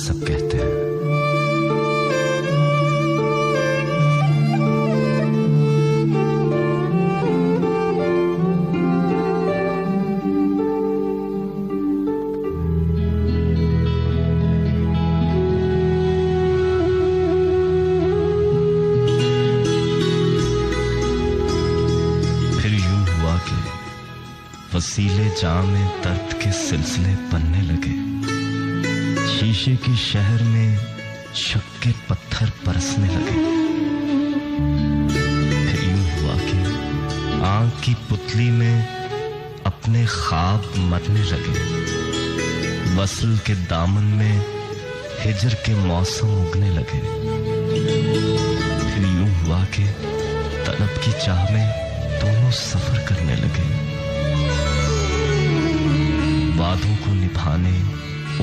सब कहते हैं। वसीले जाम में दर्द के सिलसिले बनने लगे। शीशे के शहर में शक के पत्थर बरसने लगे। फिर यूं हुआ कि आंख की पुतली में अपने ख्वाब मरने लगे। वसल के दामन में हिजर के मौसम उगने लगे। फिर यूं हुआ कि तलब की चाह में दोनों सफर करने लगे। वादों को निभाने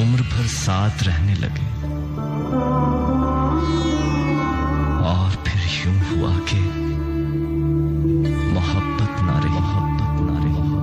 उम्र भर साथ रहने लगे। और फिर यूं हुआ कि मोहब्बत नारे मोहब्बत नारे मोहब्बत।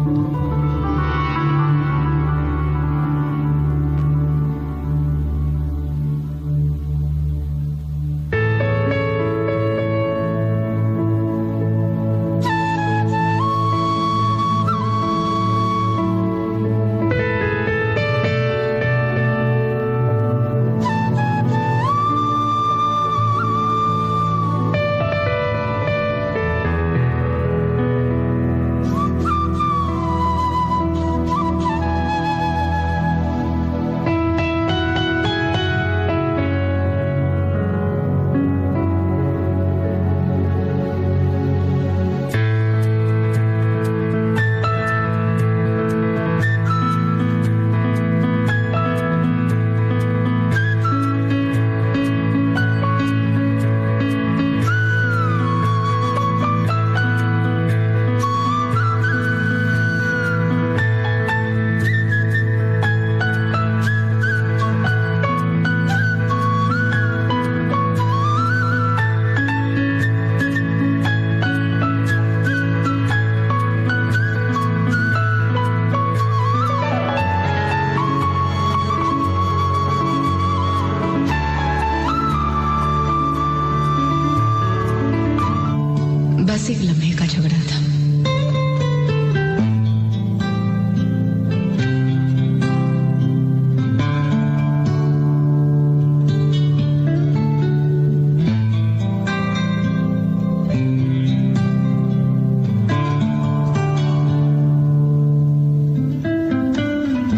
बस एक लम्हे का झगड़ा था।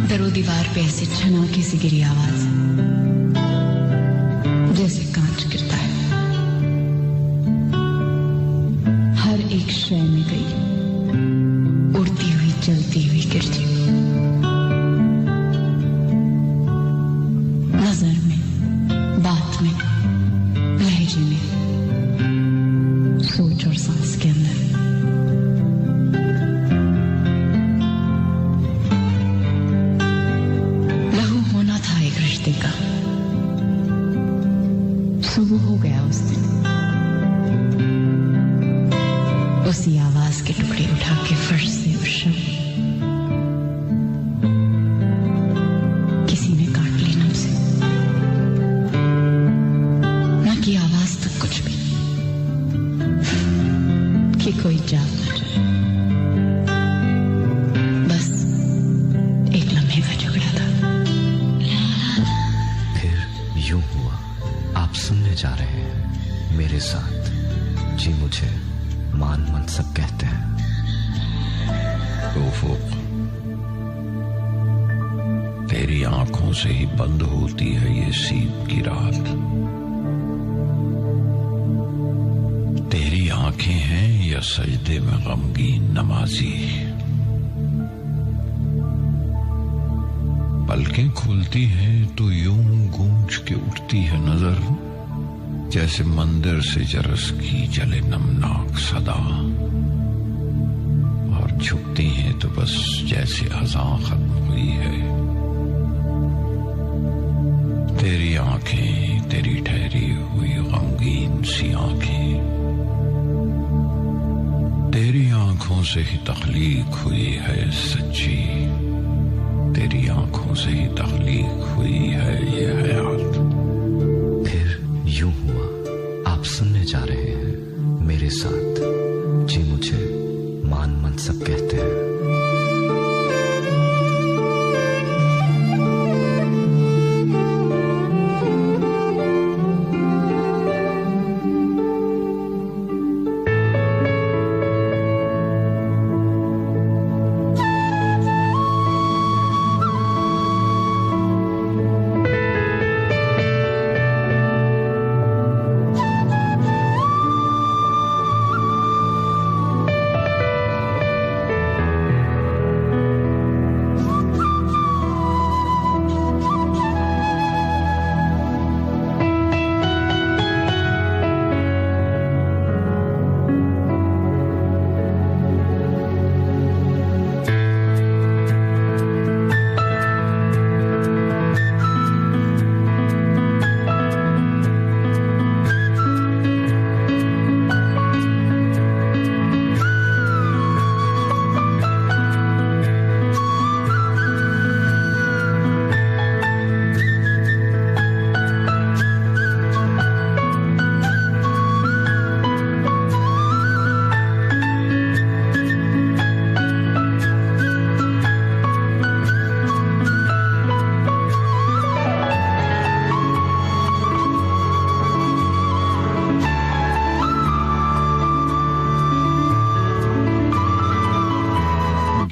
दरो दीवार पे ऐसे छनाके सी गिरी आवाज जैसे कांच गिरता है। हर एक शय में गई उड़ती हुई चलती हुई गिरती हुई। नजर में, बात में, लहजे में, सोच और सांस के अंदर। लहू होना था एक रिश्ते का। सुबह हो गया उस दिन। उसी आवाज के टुकड़े उठा के फर्श से उस शब किसी ने काट ली नम से। न की आवाज तक कुछ भी कि कोई जाग न जाए। बस एक लम्हे का झगड़ा था। फिर यूं हुआ, आप सुनने जा रहे हैं मेरे साथ जी मुझे मान मनसब कहते हैं। उफ़ुक़, तेरी आंखों से ही बंद होती है ये सीप की रात। तेरी आंखें हैं या सजदे में गमगीन नमाजी। पलकें खुलती हैं तो यूं गूंज के उठती है नजर, जैसे मंदिर से जरस की जले नमनाक सदा। और झुकती हैं तो बस जैसे अज़ां खत्म हुई है। तेरी आंखें, तेरी ठहरी हुई गमगीन सी आंखें, तेरी आंखों से ही तख्लीक हुई है सच्ची। तेरी आंखों से ही तख्लीक हुई है ये हयात। फिर यूं हुआ आप सुनने जा रहे हैं मेरे साथ जी मुझे मान मनसब कहते हैं।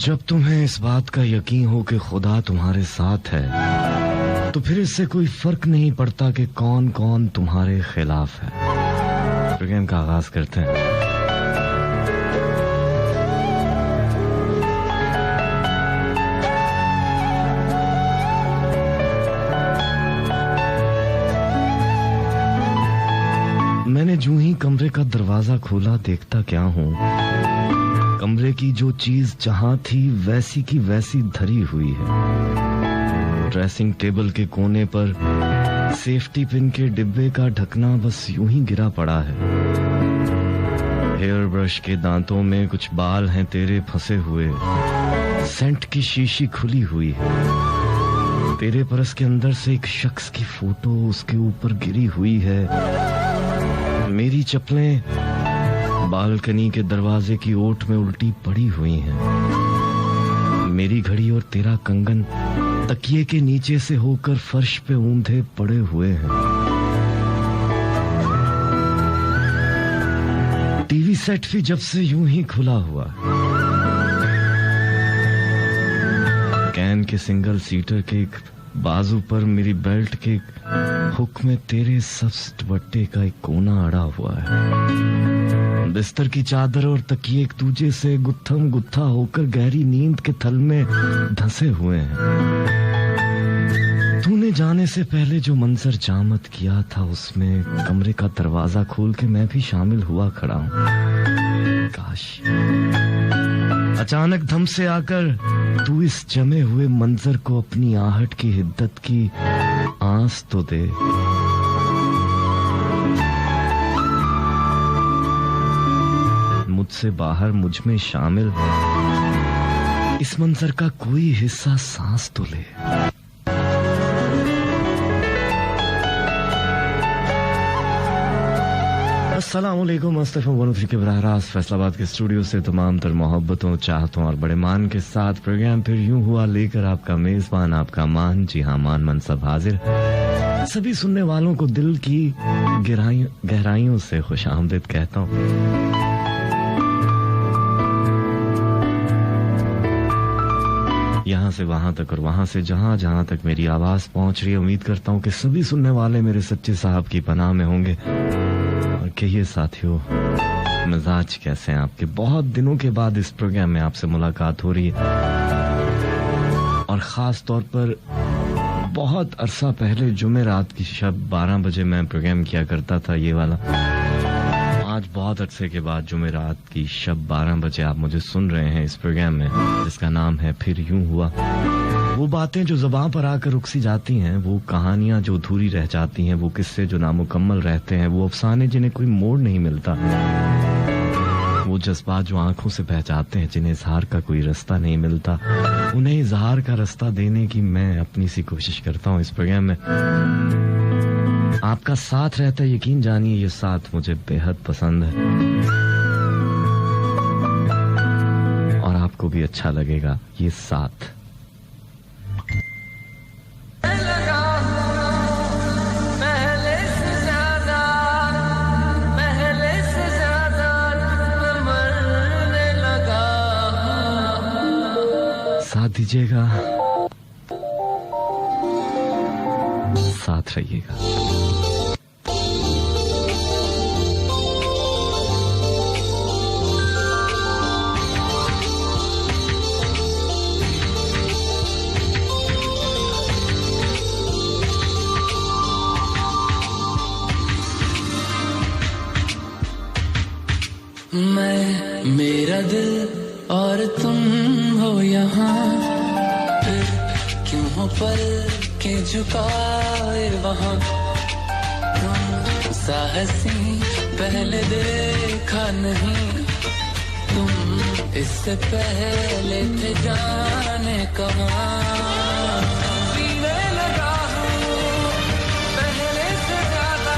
जब तुम्हें इस बात का यकीन हो कि खुदा तुम्हारे साथ है तो फिर इससे कोई फर्क नहीं पड़ता कि कौन कौन तुम्हारे खिलाफ है। प्रोग्राम का आगाज करते हैं। मैंने जूं ही कमरे का दरवाजा खोला देखता क्या हूं, कमरे की जो चीज जहां थी वैसी की वैसी धरी हुई है। ड्रेसिंग टेबल के कोने पर सेफ्टी पिन के डिब्बे का ढकना बस यूं ही गिरा पड़ा है। हेयर ब्रश के दांतों में कुछ बाल हैं तेरे फंसे हुए। सेंट की शीशी खुली हुई है। तेरे पर्स के अंदर से एक शख्स की फोटो उसके ऊपर गिरी हुई है। मेरी चप्पलें बालकनी के दरवाजे की ओट में उल्टी पड़ी हुई हैं। मेरी घड़ी और तेरा कंगन तकिए के नीचे से होकर फर्श पे ऊंधे पड़े हुए हैं। टीवी सेट भी जब से यूं ही खुला हुआ। कैन के सिंगल सीटर के एक बाजू पर मेरी बेल्ट के हुक में तेरे सब्ज दुपट्टे का एक कोना अड़ा हुआ है। बिस्तर की चादर और तकिए एक दूजे से गुत्थम गुत्था होकर गहरी नींद के थल में धंसे हुए हैं। तूने जाने से पहले जो मंजर जामत किया था उसमें कमरे का दरवाजा खोल के मैं भी शामिल हुआ खड़ा हूं। काश अचानक धम से आकर तू इस जमे हुए मंजर को अपनी आहट की हिद्दत की आंस तो दे। मुझसे बाहर मुझ में शामिल इस मंजर का कोई हिस्सा सांस तो ले। अस्सलामुअलैकुम। मुस्तफा वनफी के बराह रास्त फैसलाबाद के स्टूडियो से तमाम तर मोहब्बतों, चाहतों और बड़े मान के साथ प्रोग्राम फिर यूं हुआ लेकर आपका मेजबान, आपका मान, जी हाँ मान मनसब हाजिर। सभी सुनने वालों को दिल की गहराइयों से खुशामदीद कहता हूँ। यहाँ से वहां तक और वहां से जहां जहां तक मेरी आवाज पहुंच रही है, उम्मीद करता हूँ कि सभी सुनने वाले मेरे सच्चे साहब की पनाह में होंगे। और कहिए साथियों, मिजाज कैसे हैं आपके? बहुत दिनों के बाद इस प्रोग्राम में आपसे मुलाकात हो रही है और खास तौर पर बहुत अरसा पहले जुमे रात की शब 12 बजे मैं प्रोग्राम किया करता था ये वाला। आज बहुत अरसे के बाद जुमे रात की शब 12 बजे आप मुझे सुन रहे हैं इस प्रोग्राम में, जिसका नाम है फिर यूं हुआ। वो बातें जो ज़बान पर आकर रुक सी जाती हैं, वो कहानियां जो अधूरी रह जाती हैं, वो किस्से जो नामुकम्मल रहते हैं, वो अफसाने जिन्हें कोई मोड़ नहीं मिलता, वो जज्बात जो आंखों से बह जाते हैं, जिन्हें इजहार का कोई रास्ता नहीं मिलता, उन्हें इजहार का रास्ता देने की मैं अपनी सी कोशिश करता हूँ इस प्रोग्राम में। आपका साथ रहता है, यकीन जानिए ये साथ मुझे बेहद पसंद है और आपको भी अच्छा लगेगा ये साथ। साथ दीजिएगा, साथ रहिएगा। मैं, मेरा दिल और तुम हो यहाँ, फिर क्यों हो पल के झुकाए वहाँ। तुम साहसी पहले देखा नहीं, तुम इससे पहले थे जाने कहाँ। सीने लगा हूँ पहले से ज्यादा,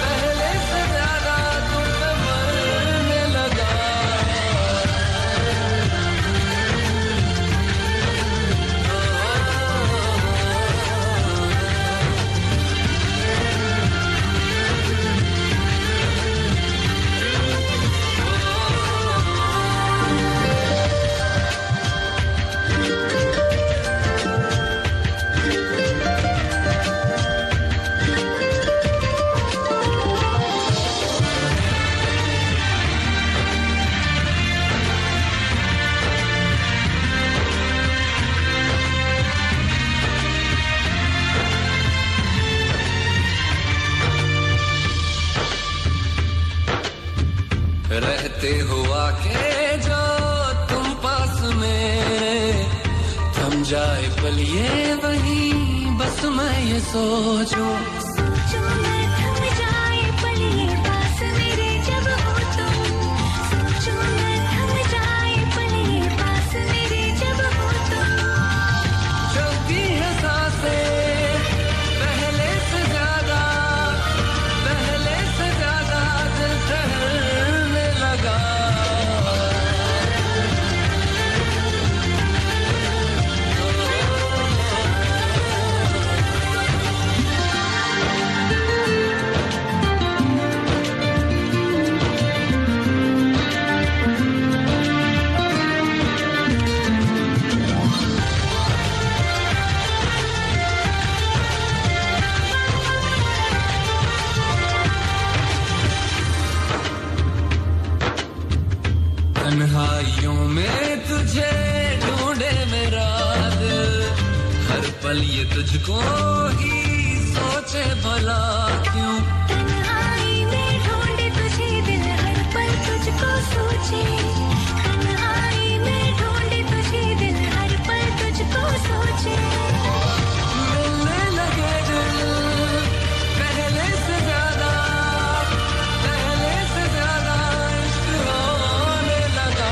पहले से ज्यादा तुम पे मरने लगा। रहते हुआ के जो तुम पास मेरे, थम जाए पल ये वहीं बस मैं ये सोचूं। सोचूं मैं थम जाए पल ये पास मेरे जब हो तुम। सोचूं मैं थम जाए पल ये पास मेरे जब हो तुम। चलती है सांसें पहले से ज्यादा, पहले से ज्यादा दिल ठहरने लगा। तन्हाइयों में तुझे ढूंढे मेरा दिल, हर पल ये तुझको ही सोचे भला क्यों। तन्हाई में ढूंढे तुझे दिल हर पल तुझको सोचे। तन्हाई में ढूंढे तुझे दिल हर पल तुझको सोचे। मिलने लगे दिल पहले से ज्यादा, पहले से ज्यादा इश्क होने लगा।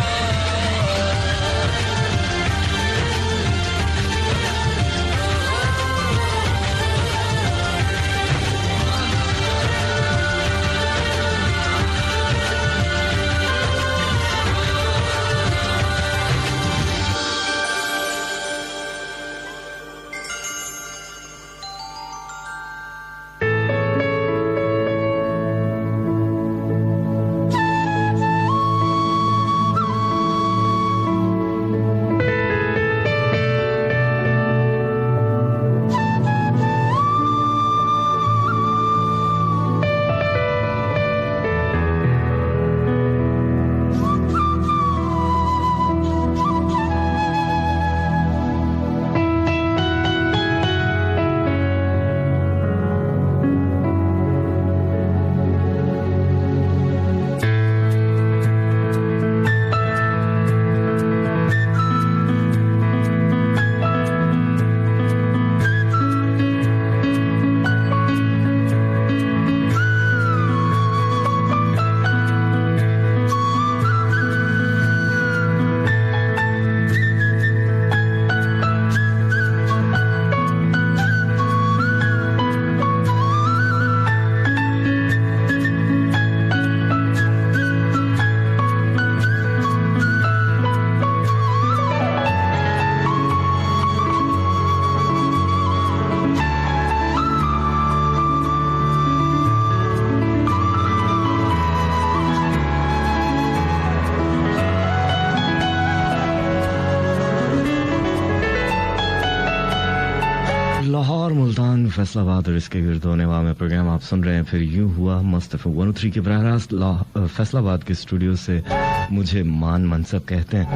फैसलाबाद और इसके गिर्द होने वाला प्रोग्राम आप सुन रहे हैं। फिर यूं हुआ मस्त एफएम 103 के बराह रास्त फैसलाबाद के स्टूडियो से मुझे मान मनसब कहते हैं।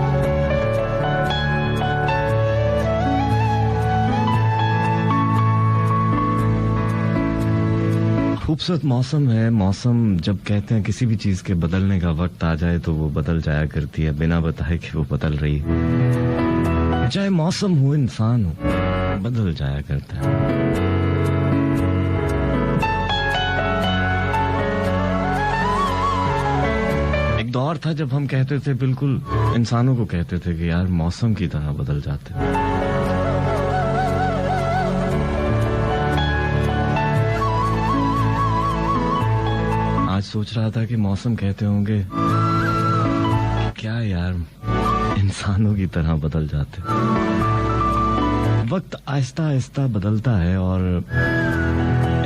खूबसूरत मौसम है। मौसम जब कहते हैं किसी भी चीज के बदलने का वक्त आ जाए तो वो बदल जाया करती है बिना बताए कि वो बदल रही है। चाहे मौसम हो इंसान हो, बदल जाया करता है। एक दौर था जब हम कहते थे, बिल्कुल इंसानों को कहते थे कि यार मौसम की तरह बदल जाते हैं। आज सोच रहा था कि मौसम कहते होंगे क्या यार इंसानों की तरह बदल जाते हैं। वक्त आहिस्ता आहिस्ता बदलता है और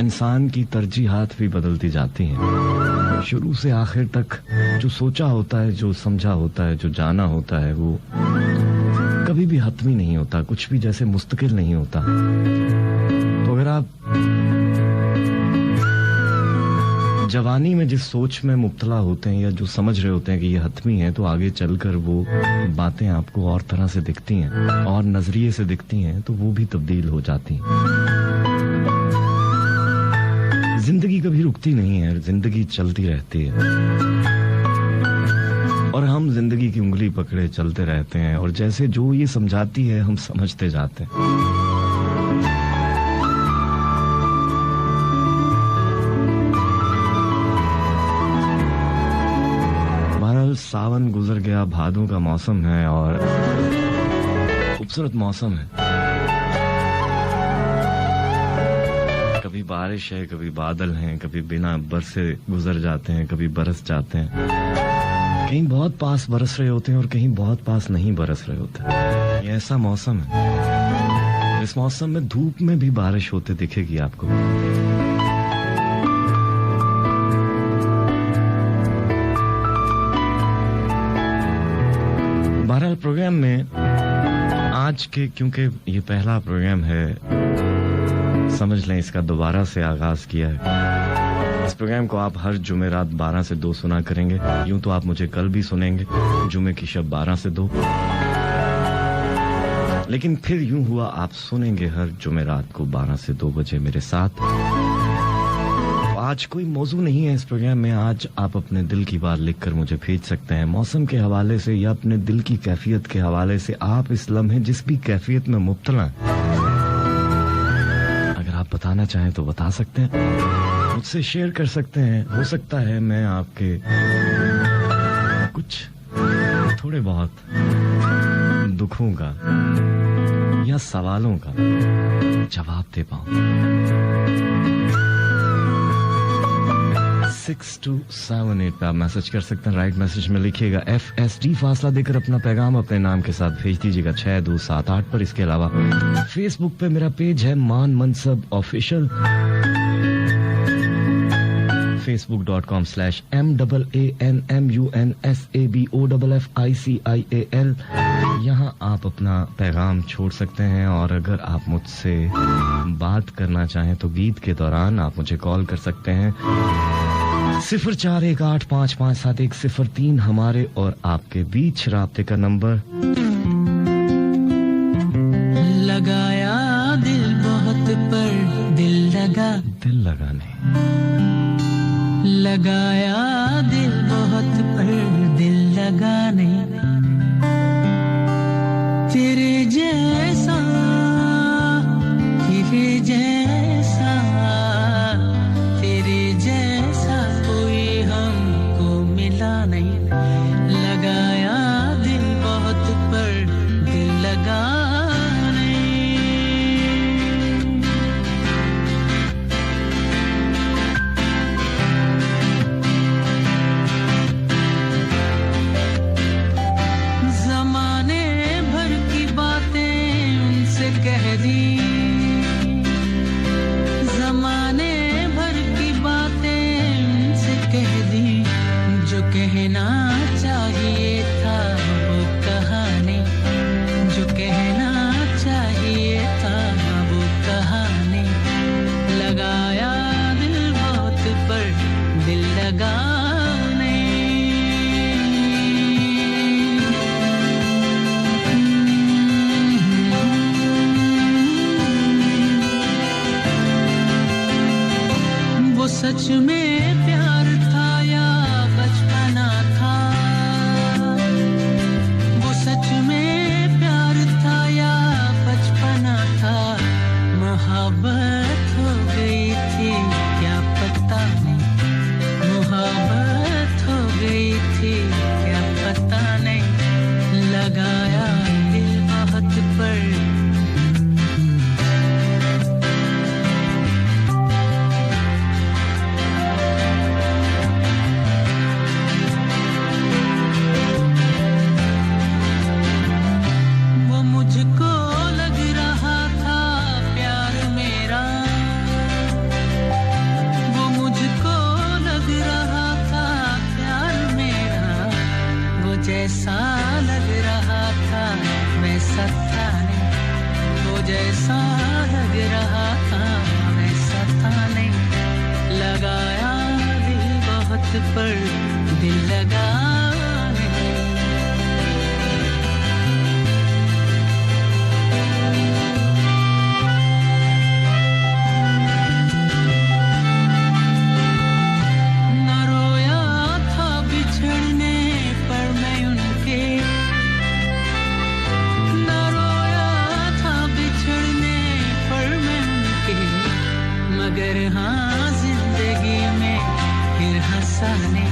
इंसान की तरजीहात भी बदलती जाती हैं। शुरू से आखिर तक जो सोचा होता है, जो समझा होता है, जो जाना होता है, वो कभी भी हतमी नहीं होता, कुछ भी जैसे मुस्तकिल नहीं होता। तो अगर आप जवानी में जिस सोच में मुब्तला होते हैं या जो समझ रहे होते हैं कि ये हतमी है, तो आगे चलकर वो बातें आपको और तरह से दिखती हैं और नजरिए से दिखती हैं, तो वो भी तब्दील हो जाती हैं। जिंदगी कभी रुकती नहीं है, जिंदगी चलती रहती है और हम जिंदगी की उंगली पकड़े चलते रहते हैं और जैसे जो ये समझाती है हम समझते जाते हैं। सावन गुजर गया, भादों का मौसम है और खूबसूरत मौसम है। कभी बारिश है, कभी बादल हैं, कभी बिना बरसे गुजर जाते हैं, कभी बरस जाते हैं। कहीं बहुत पास बरस रहे होते हैं और कहीं बहुत पास नहीं बरस रहे होते। ये ऐसा मौसम है, इस मौसम में धूप में भी बारिश होते दिखेगी आपको। बहरहाल प्रोग्राम में आज के, क्योंकि ये पहला प्रोग्राम है, समझ लें इसका दोबारा से आगाज किया है। इस प्रोग्राम को आप हर जुमेरात 12 से 2 सुना करेंगे। यूं तो आप मुझे कल भी सुनेंगे, जुमे की शब 12 से 2, लेकिन फिर यूं हुआ आप सुनेंगे हर जुमेरात को 12 से 2 बजे मेरे साथ। आज कोई मौजू नहीं है इस प्रोग्राम में। आज आप अपने दिल की बात लिखकर मुझे भेज सकते हैं, मौसम के हवाले से या अपने दिल की कैफियत के हवाले से। आप इस लम्हे जिस भी कैफियत में मुब्तला हैं, अगर आप बताना चाहें तो बता सकते हैं, मुझसे शेयर कर सकते हैं। हो सकता है मैं आपके कुछ थोड़े बहुत दुखों का या सवालों का जवाब दे पाऊं। 6278 पे आप मैसेज कर सकते हैं। राइट मैसेज में लिखिएगा FSD, फासला देकर अपना पैगाम अपने नाम के साथ भेज दीजिएगा 6278 पर। इसके अलावा फेसबुक पे मेरा पेज है मान मनसब ऑफिशियल, facebook.com/MANMUNSABOFFICIAL। यहाँ आप अपना पैगाम छोड़ सकते हैं और अगर आप मुझसे बात करना चाहें तो गीत के दौरान आप मुझे कॉल कर सकते हैं। 0418557103 हमारे और आपके बीच राब्ते का नंबर। लगाया दिल बहुत पर दिल लगा नहीं, लगाया दिल बहुत पर दिल लगा नहीं, तेरे जैसा कोई हमको मिला नहीं। लगाया दिल बहुत पर दिल लगा कहना चाहिए था वो कहानी, जो कहना चाहिए था वो कहानी, जैसा लग रहा था वैसा था नहीं, वो जैसा लग रहा था वैसा था नहीं, लगाया दिल बहुत पर दिल लगा नहीं। न रोया था बिछड़ने पर मैं उनके, न रोया था बिछड़ने पर मैं उनके, मगर हाँ जिंदगी में फिर हंसाने,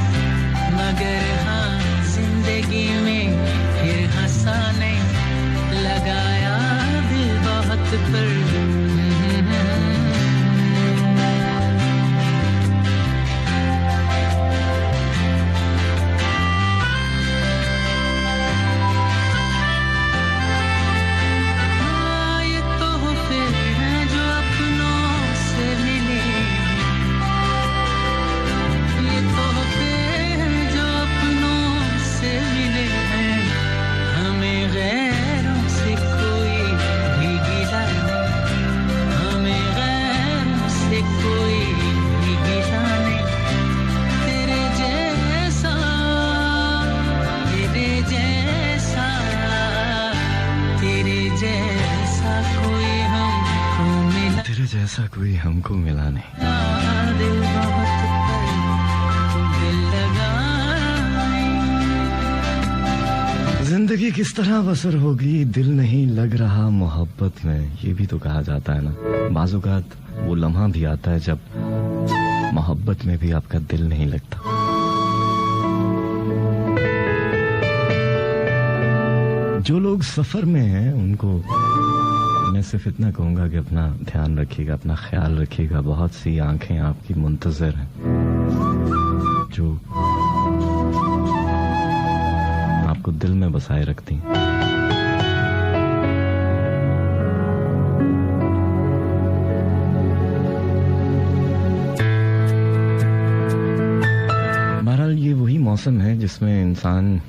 मगर हाँ जिंदगी में फिर हंसाने, लगाया दिल बहुत पर। ये तोहफे हैं जो अपनों से मिले, ये तोहफे हैं जो अपनों से मिले हैं, हमें गैरों से कोई भी गिला नहीं, हमें गैरों से कोई भी गिला नहीं, तेरे जैसा, तेरे जैसा, तेरे जैसा कोई हमको मिला, तेरे जैसा कोई हमको मिला नहीं। दिल बहुत पर दिल लगा नहीं। जिंदगी किस तरह बसर होगी दिल नहीं लग रहा मोहब्बत में, ये भी तो कहा जाता है ना। बाज़-औक़ात वो लम्हा भी आता है जब मोहब्बत में भी आपका दिल नहीं लगता। जो लोग सफर में हैं उनको मैं सिर्फ इतना कहूंगा कि अपना ध्यान रखिएगा, अपना ख्याल रखिएगा। बहुत सी आंखें आपकी मुंतज़िर हैं जो आपको दिल में बसाए रखती हैं। बहरहाल ये वही मौसम है जिसमें इंसान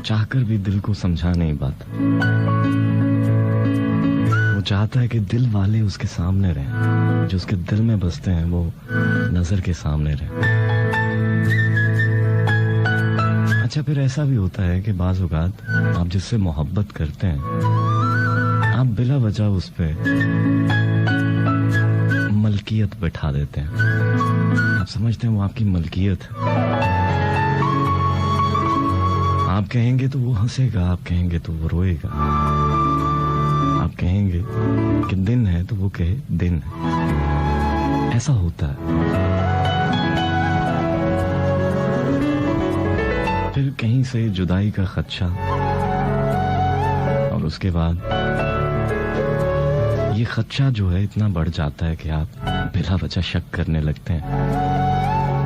चाहकर भी दिल को समझा नहीं पाता। वो चाहता है कि दिल वाले उसके सामने रहें, जो उसके दिल में बसते हैं वो नजर के सामने रहें। अच्छा, फिर ऐसा भी होता है कि बाज़ औक़ात आप जिससे मोहब्बत करते हैं आप बिला वजह उस पे मलकियत बैठा देते हैं। आप समझते हैं वो आपकी मलकियत है। आप कहेंगे तो वो हंसेगा, आप कहेंगे तो वो रोएगा, आप कहेंगे कि दिन है तो वो कहे दिन है। ऐसा होता है। फिर कहीं से जुदाई का खदशा और उसके बाद ये खदशा जो है इतना बढ़ जाता है कि आप बिला वजह शक करने लगते हैं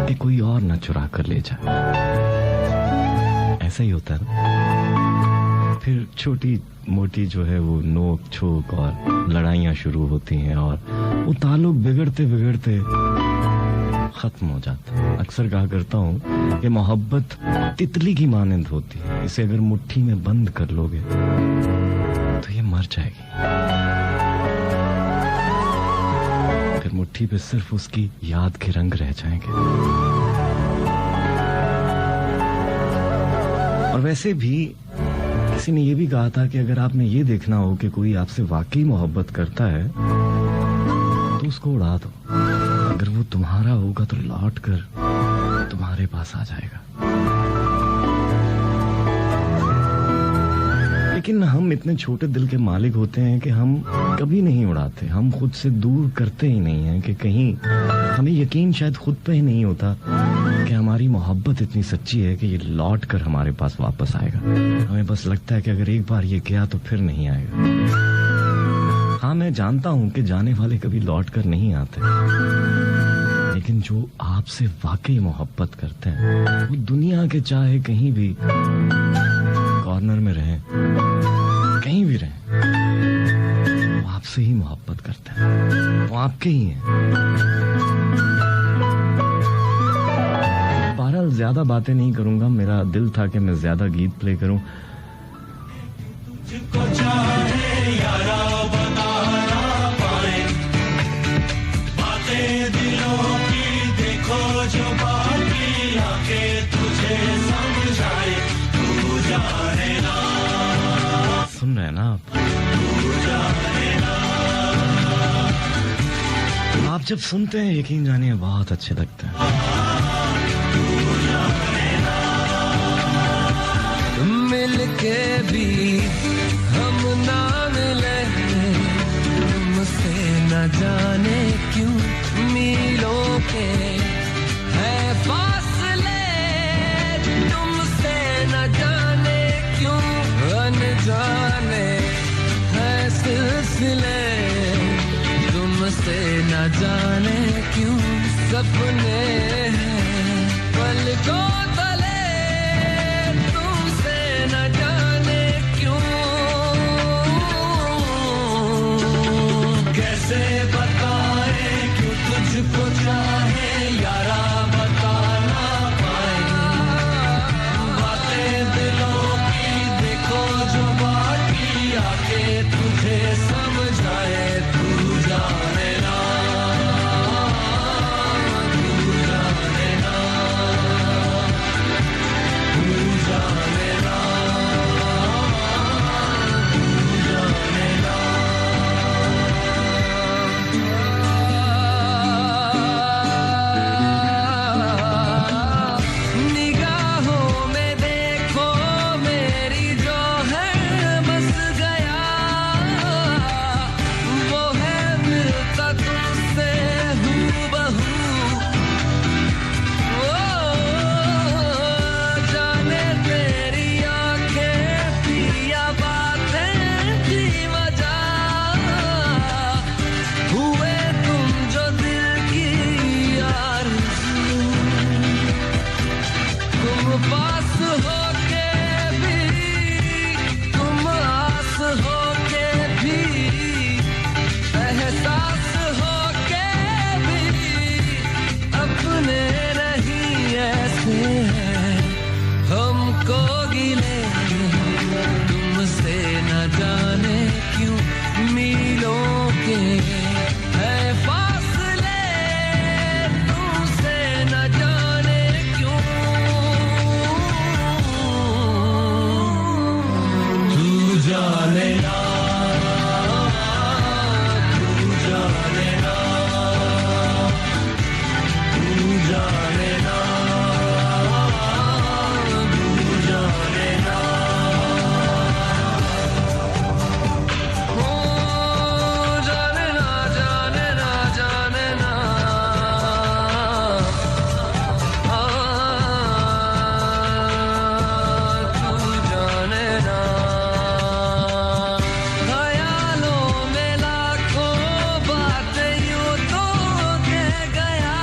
कि कोई और ना चुरा कर ले जाए। ऐसा ही होता है ना। फिर छोटी मोटी जो है वो नोक झोंक और लड़ाइयाँ शुरू होती हैं और वो ताल्लुक बिगड़ते बिगड़ते खत्म हो जाता है। अक्सर कहा करता हूँ कि मोहब्बत तितली की मानंद होती है। इसे अगर मुट्ठी में बंद कर लोगे तो ये मर जाएगी। फिर मुट्ठी पे सिर्फ उसकी याद के रंग रह जाएंगे। और वैसे भी किसी ने ये भी कहा था कि अगर आपने ये देखना हो कि कोई आपसे वाकई मोहब्बत करता है तो उसको उड़ा दो। अगर वो तुम्हारा होगा तो लौट कर तुम्हारे पास आ जाएगा। लेकिन हम इतने छोटे दिल के मालिक होते हैं कि हम कभी नहीं उड़ाते। हम खुद से दूर करते ही नहीं हैं कि कहीं हमें यकीन शायद खुद पे ही नहीं होता कि हमारी मोहब्बत इतनी सच्ची है कि ये लौट कर हमारे पास वापस आएगा। हमें बस लगता है कि अगर एक बार ये गया तो फिर नहीं आएगा। हाँ, मैं जानता हूं कि जाने वाले कभी लौट कर नहीं आते, लेकिन जो आपसे वाकई मोहब्बत करते हैं वो दुनिया के चाहे कहीं भी कॉर्नर में रहें, कहीं भी रहें, वो आपसे ही मोहब्बत करते हैं। वो आपके ही हैं। बहरहाल ज्यादा बातें नहीं करूंगा, मेरा दिल था कि मैं ज्यादा गीत प्ले करूं। सुन रहे हैं ना आप जब सुनते हैं यकीन जानिए बहुत अच्छे लगते हैं। मिलके भी हम ना मिले, तुमसे न जाने क्यों मीलों के है फासले, तुमसे न जाने क्यों अनजाने है सिलसिले, तुमसे न जाने क्यों सपने हैं पलकों तले, तुमसे न जाने क्यों। कैसे बताए क्यों तुझको चाहे यारा, बता ना पाए बातें दिलों की, देखो जो बाकी आके तुझे समझाए, तू जाने ना, तू जाने ना, तू जाने ना, तू जाने ना। निगाहों में देखो मेरी जो है बस गया, वो है मिलता तुमसे हूबहू, जाने तेरी आंखें पिया बातें की वजह, हुए तुम जो दिल की आरज़ू, तुम पास होके भी, तुम आस होके भी, एहसास होके भी, अपने नहीं ऐसे हैं हमको गिले, तुमसे न जाने क्यों मीलों के है फासले, तुमसे न जाने क्यों। तू जाने ना, तू जाने ना, तू जाने ना, तू जाने ना। ओ जाने ना, जाने ना, जाने ना, तू जाने ना। ख्यालों में लाखों बातें यूं तो कह गया,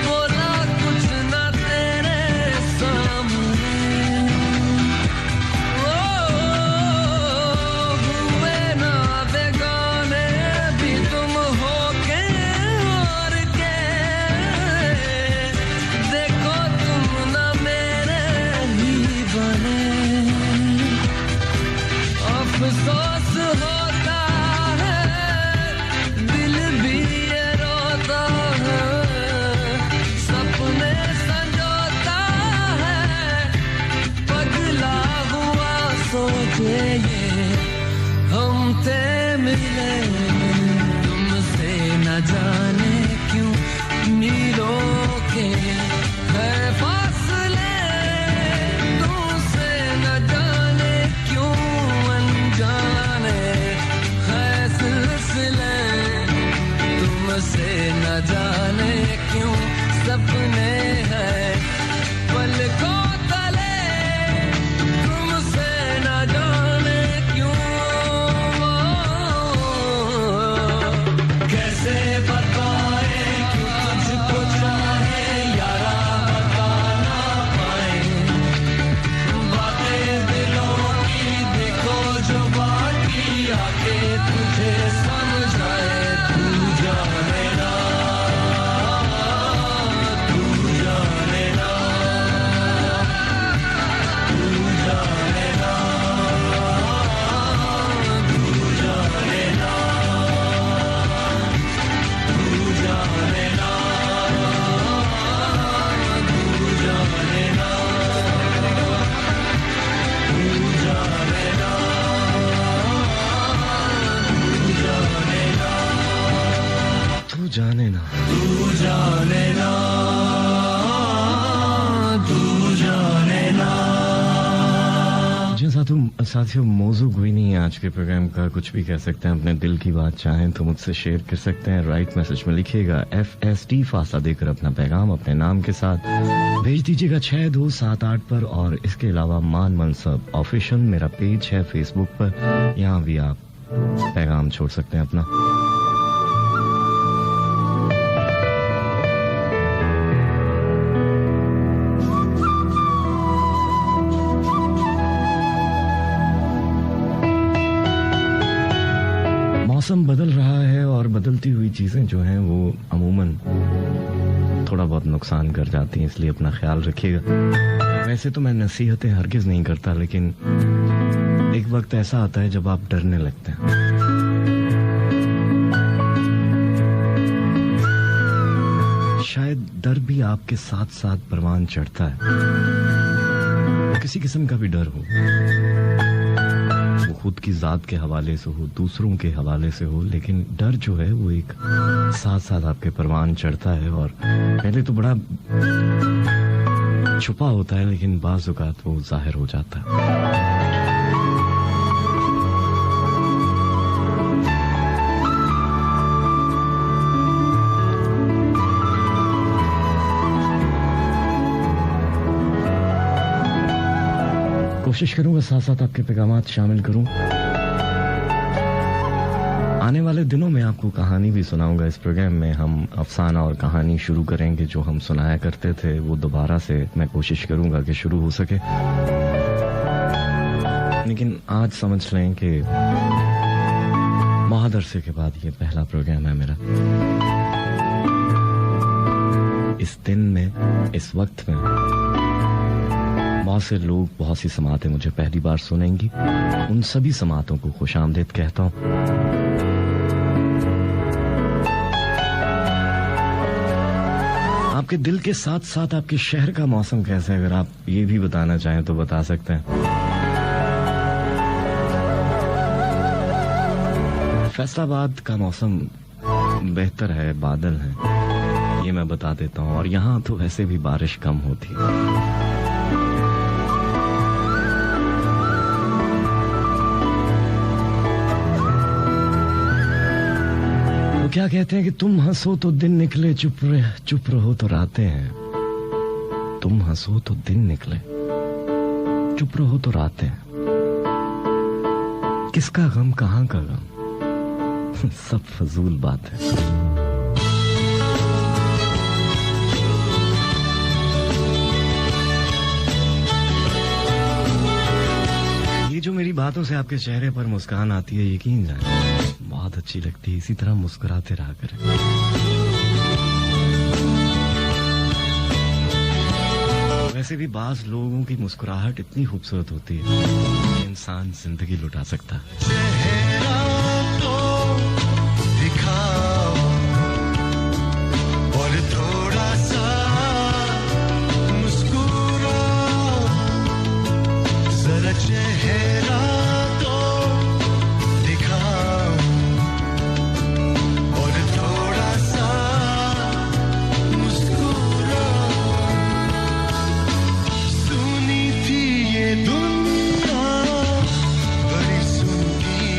बोला कुछ ना तेरे सामने, हुए ना बेगाने भी तुम हो के और के, देखो तुम ना मेरे ही बने, अफसोस होता है दिल भी ये रोता है, सपने संजोता है पगला हुआ सोचे ये हम थे मिले, तुमसे न जाने क्यों मीलों के है फासले, तुमसे न जाने क्यों अनजाने है सिलसिले, तुमसे न जाने क्यों सपने हैं पलकों तले, तुमसे न जाने क्यों। कैसे बताए क्यों तुझको चाहे यारा, बता ना पाए बातें दिलों की, देखो जो बाकी आके तुझे समझाए, तू जाने ना, तू साथियों, मौजू कोई नहीं है आज के प्रोग्राम का, कुछ भी कह सकते हैं, अपने दिल की बात चाहें तो मुझसे शेयर कर सकते हैं। राइट मैसेज में लिखिएगा FST फासा देकर अपना पैगाम अपने नाम के साथ भेज दीजिएगा 6278 पर। और इसके अलावा मान मनसब ऑफिशियल मेरा पेज है फेसबुक पर, यहाँ भी आप पैगाम छोड़ सकते हैं अपना। मौसम बदल रहा है और बदलती हुई चीजें जो हैं वो अमूमन थोड़ा बहुत नुकसान कर जाती हैं, इसलिए अपना ख्याल रखिएगा। वैसे तो मैं नसीहतें हरगिज नहीं करता, लेकिन एक वक्त ऐसा आता है जब आप डरने लगते हैं। शायद डर भी आपके साथ साथ परवान चढ़ता है, किसी किस्म का भी डर हो, वो खुद की जात के हवाले से हो, दूसरों के हवाले से हो, लेकिन डर जो है वो एक साथ साथ आपके परवान चढ़ता है। और पहले तो बड़ा छुपा होता है, लेकिन बाज़ औक़ात वो जाहिर हो जाता है। कोशिश करूंगा साथ साथ आपके पैगामात शामिल करूं। आने वाले दिनों में आपको कहानी भी सुनाऊंगा। इस प्रोग्राम में हम अफसाना और कहानी शुरू करेंगे, जो हम सुनाया करते थे वो दोबारा से मैं कोशिश करूंगा कि शुरू हो सके। लेकिन आज समझ लें कि महादरसे के बाद ये पहला प्रोग्राम है मेरा। इस दिन में, इस वक्त में बहुत से लोग, बहुत सी समातें मुझे पहली बार सुनेंगी। उन सभी समातों को खुशामदीद कहता हूं। आपके दिल के साथ साथ आपके शहर का मौसम कैसा है, अगर आप ये भी बताना चाहें तो बता सकते हैं। फैसलाबाद का मौसम बेहतर है, बादल है, ये मैं बता देता हूं। और यहाँ तो वैसे भी बारिश कम होती है। क्या कहते हैं कि तुम हंसो तो दिन निकले, चुप रहो तो रातें हैं। तुम हंसो तो दिन निकले, चुप रहो तो रातें हैं। किसका गम, कहां का गम, सब फजूल बात है। ये जो मेरी बातों से आपके चेहरे पर मुस्कान आती है, यकीन जाने बहुत अच्छी लगती है। इसी तरह मुस्कुराते रहा करें। वैसे भी बाज लोगों की मुस्कुराहट इतनी खूबसूरत होती है कि इंसान जिंदगी लुटा सकता है। दुनिया बड़ी सुनगी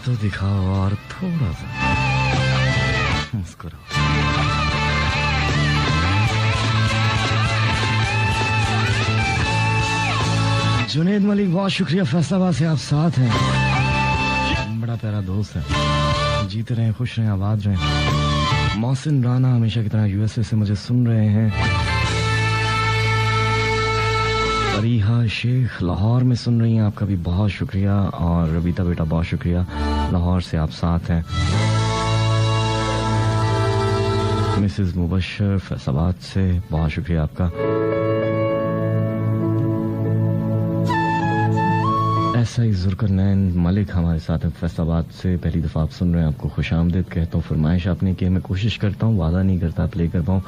तो दिखाओ और थोड़ा सा मुस्कुराओ। जुनैद मलिक, बहुत शुक्रिया, फैसलाबाद से आप साथ हैं। बड़ा प्यारा दोस्त है। जीते रहें, खुश रहें, आबाद रहें। मोहसिन राना हमेशा की तरह यूएसए से मुझे सुन रहे हैं। फरीहा शेख लाहौर में सुन रही हैं, आपका भी बहुत शुक्रिया। और रबीता बेटा बहुत शुक्रिया, लाहौर से आप साथ हैं। मिसेस मुबशर फैसलाबाद से बहुत शुक्रिया आपका। एसआई जुल्करनैन मलिक हमारे साथ हैं फैसलाबाद से, पहली दफ़ा आप सुन रहे हैं, आपको खुशामदीद कहता हूँ। फरमाइश आपने की, मैं कोशिश करता हूँ, वादा नहीं करता प्ले कर पाऊँ।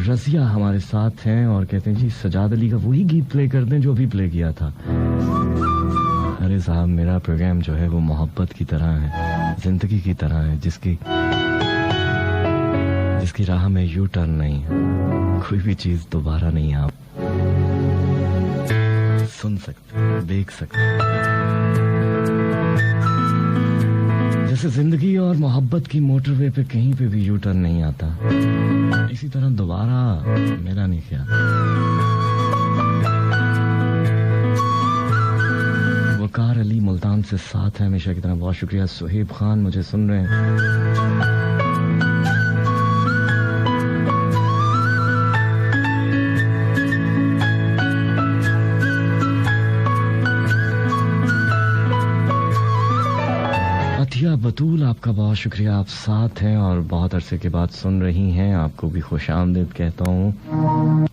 रजिया हमारे साथ हैं और कहते हैं जी सजाद अली का वही गीत प्ले कर दें जो अभी प्ले किया था। अरे साहब, मेरा प्रोग्राम जो है वो मोहब्बत की तरह है, जिंदगी की तरह है, जिसकी राह में यू टर्न नहीं है। कोई भी चीज दोबारा नहीं आप सुन सकते, देख सकते। जैसे जिंदगी और मोहब्बत की मोटरवे पे कहीं पे भी यू टर्न नहीं आता, इसी तरह दोबारा मेरा नहीं ख्याल। वकार अली मुल्तान से साथ है हमेशा की तरह, बहुत शुक्रिया। सुहेब खान मुझे सुन रहे हैं। बतूल, आपका बहुत शुक्रिया, आप साथ हैं और बहुत अरसे के बाद सुन रही हैं, आपको भी खुशामदीद कहता हूँ।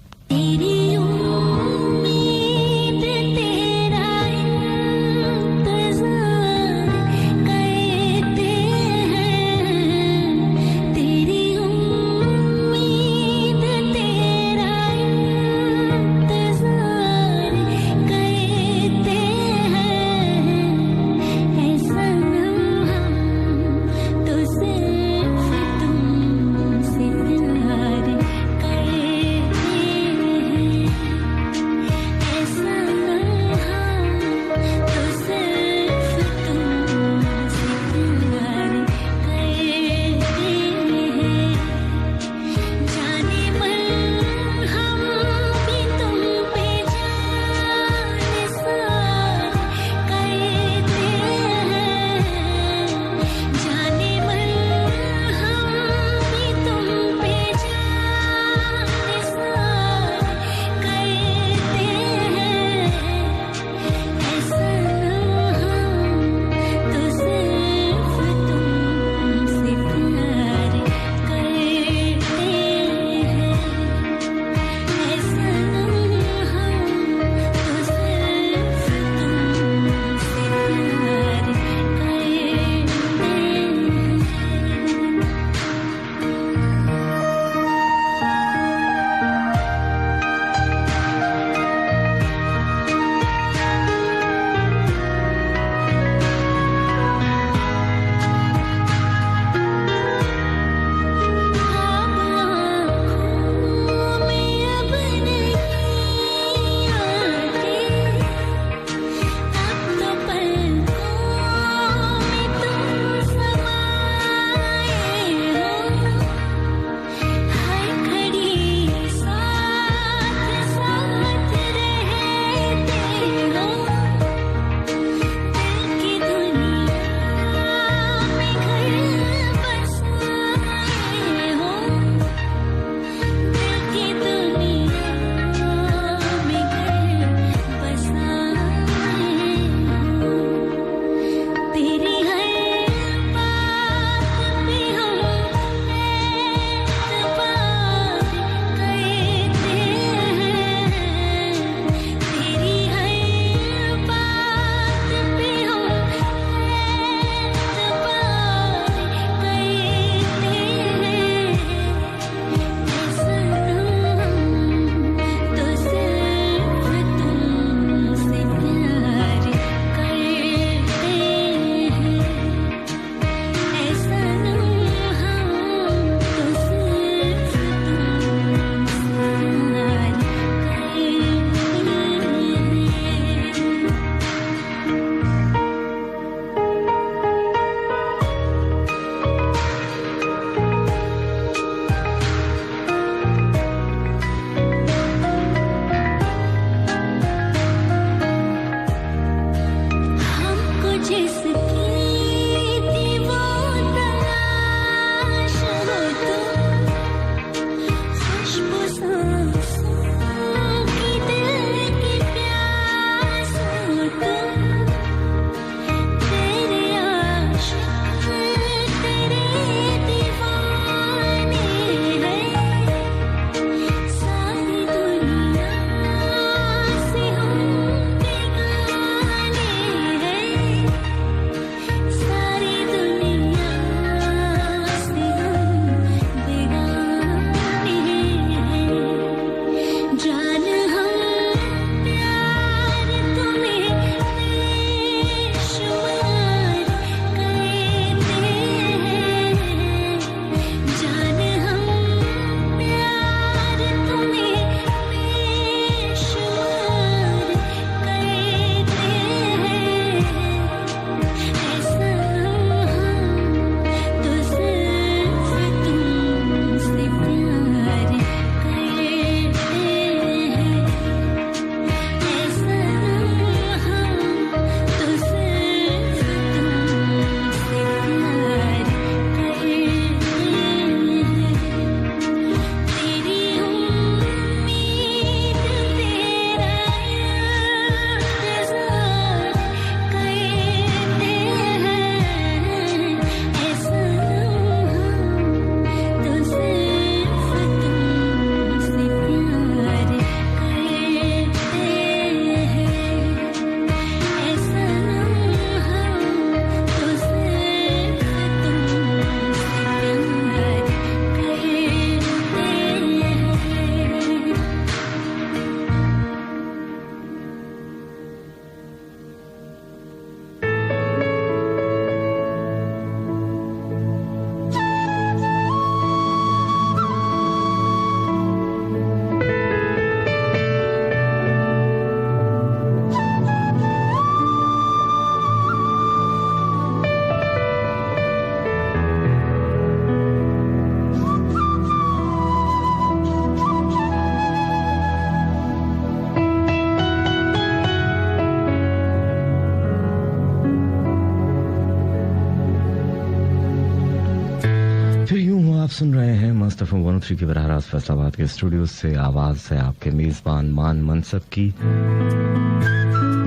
सुन रहे हैं मस्त एफएम 103 के बराह रास्त फैसलाबाद के स्टूडियो से आवाज है आपके मेजबान मान मनसब की।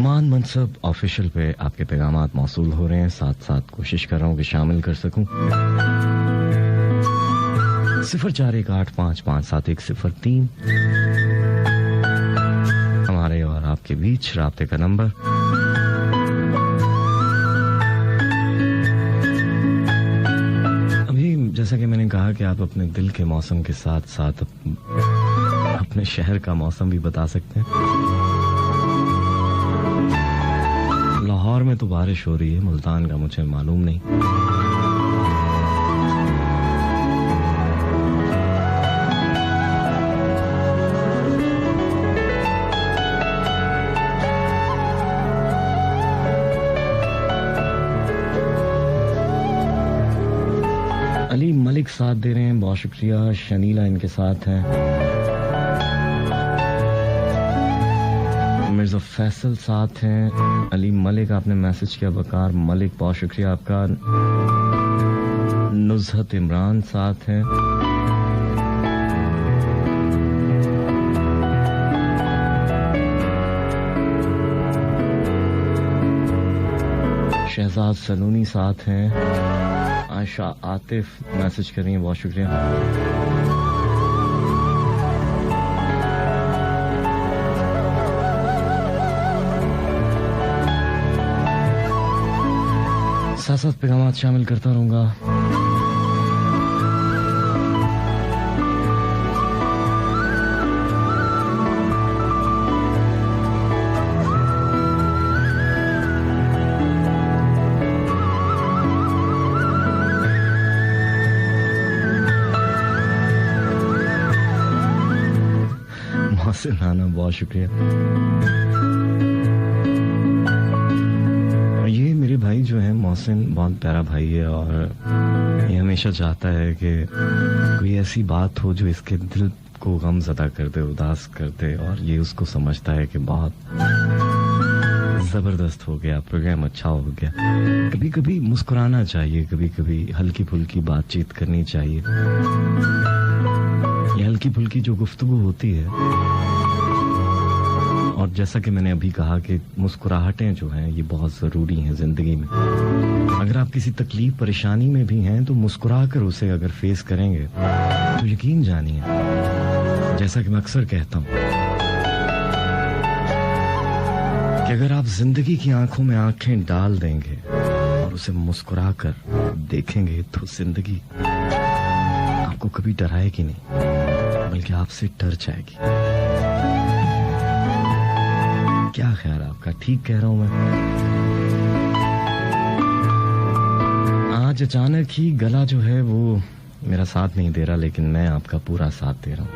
मान मनसब ऑफिशियल पे आपके पैगामात मौसूल हो रहे हैं, साथ साथ कोशिश कर रहा हूँ कि शामिल कर सकूं। 0418557103 हमारे और आपके बीच राब्ते का नंबर। जैसा कि मैंने कहा कि आप अपने दिल के मौसम के साथ साथ अपने शहर का मौसम भी बता सकते हैं। लाहौर में तो बारिश हो रही है, मुल्तान का मुझे मालूम नहीं। अली मलिक साथ दे रहे हैं, बहुत शुक्रिया। शनीला इनके साथ हैं। मिर्जा फैसल साथ हैं। अली मलिक आपने मैसेज किया, बकार मलिक बहुत शुक्रिया आपका। नुज़हत इमरान साथ हैं। शहजाद सलूनी साथ हैं। आयशा आतिफ मैसेज कर रही हैं, बहुत शुक्रिया। साथ साथ पैगामात शामिल करता रहूंगा। नाना बहुत शुक्रिया। ये मेरे भाई जो है मोहसिन, बहुत प्यारा भाई है और ये हमेशा चाहता है कि कोई ऐसी बात हो जो इसके दिल को गमज़दा कर दे, उदास कर दे, और ये उसको समझता है कि बहुत जबरदस्त हो गया, प्रोग्राम अच्छा हो गया। कभी कभी मुस्कुराना चाहिए, कभी कभी हल्की फुल्की बातचीत करनी चाहिए। ये हल्की फुल्की जो गुफ्तगू होती है, और जैसा कि मैंने अभी कहा कि मुस्कुराहटें जो हैं ये बहुत ज़रूरी हैं ज़िंदगी में। अगर आप किसी तकलीफ परेशानी में भी हैं तो मुस्कुरा कर उसे अगर फेस करेंगे तो यकीन जानिए, जैसा कि मैं अक्सर कहता हूँ कि अगर आप जिंदगी की आंखों में आंखें डाल देंगे और उसे मुस्कुरा कर देखेंगे तो जिंदगी आपको कभी डराएगी नहीं, बल्कि आपसे डर जाएगी। क्या ख्याल आपका? ठीक कह रहा हूं मैं? आज अचानक ही गला जो है वो मेरा साथ नहीं दे रहा, लेकिन मैं आपका पूरा साथ दे रहा हूं।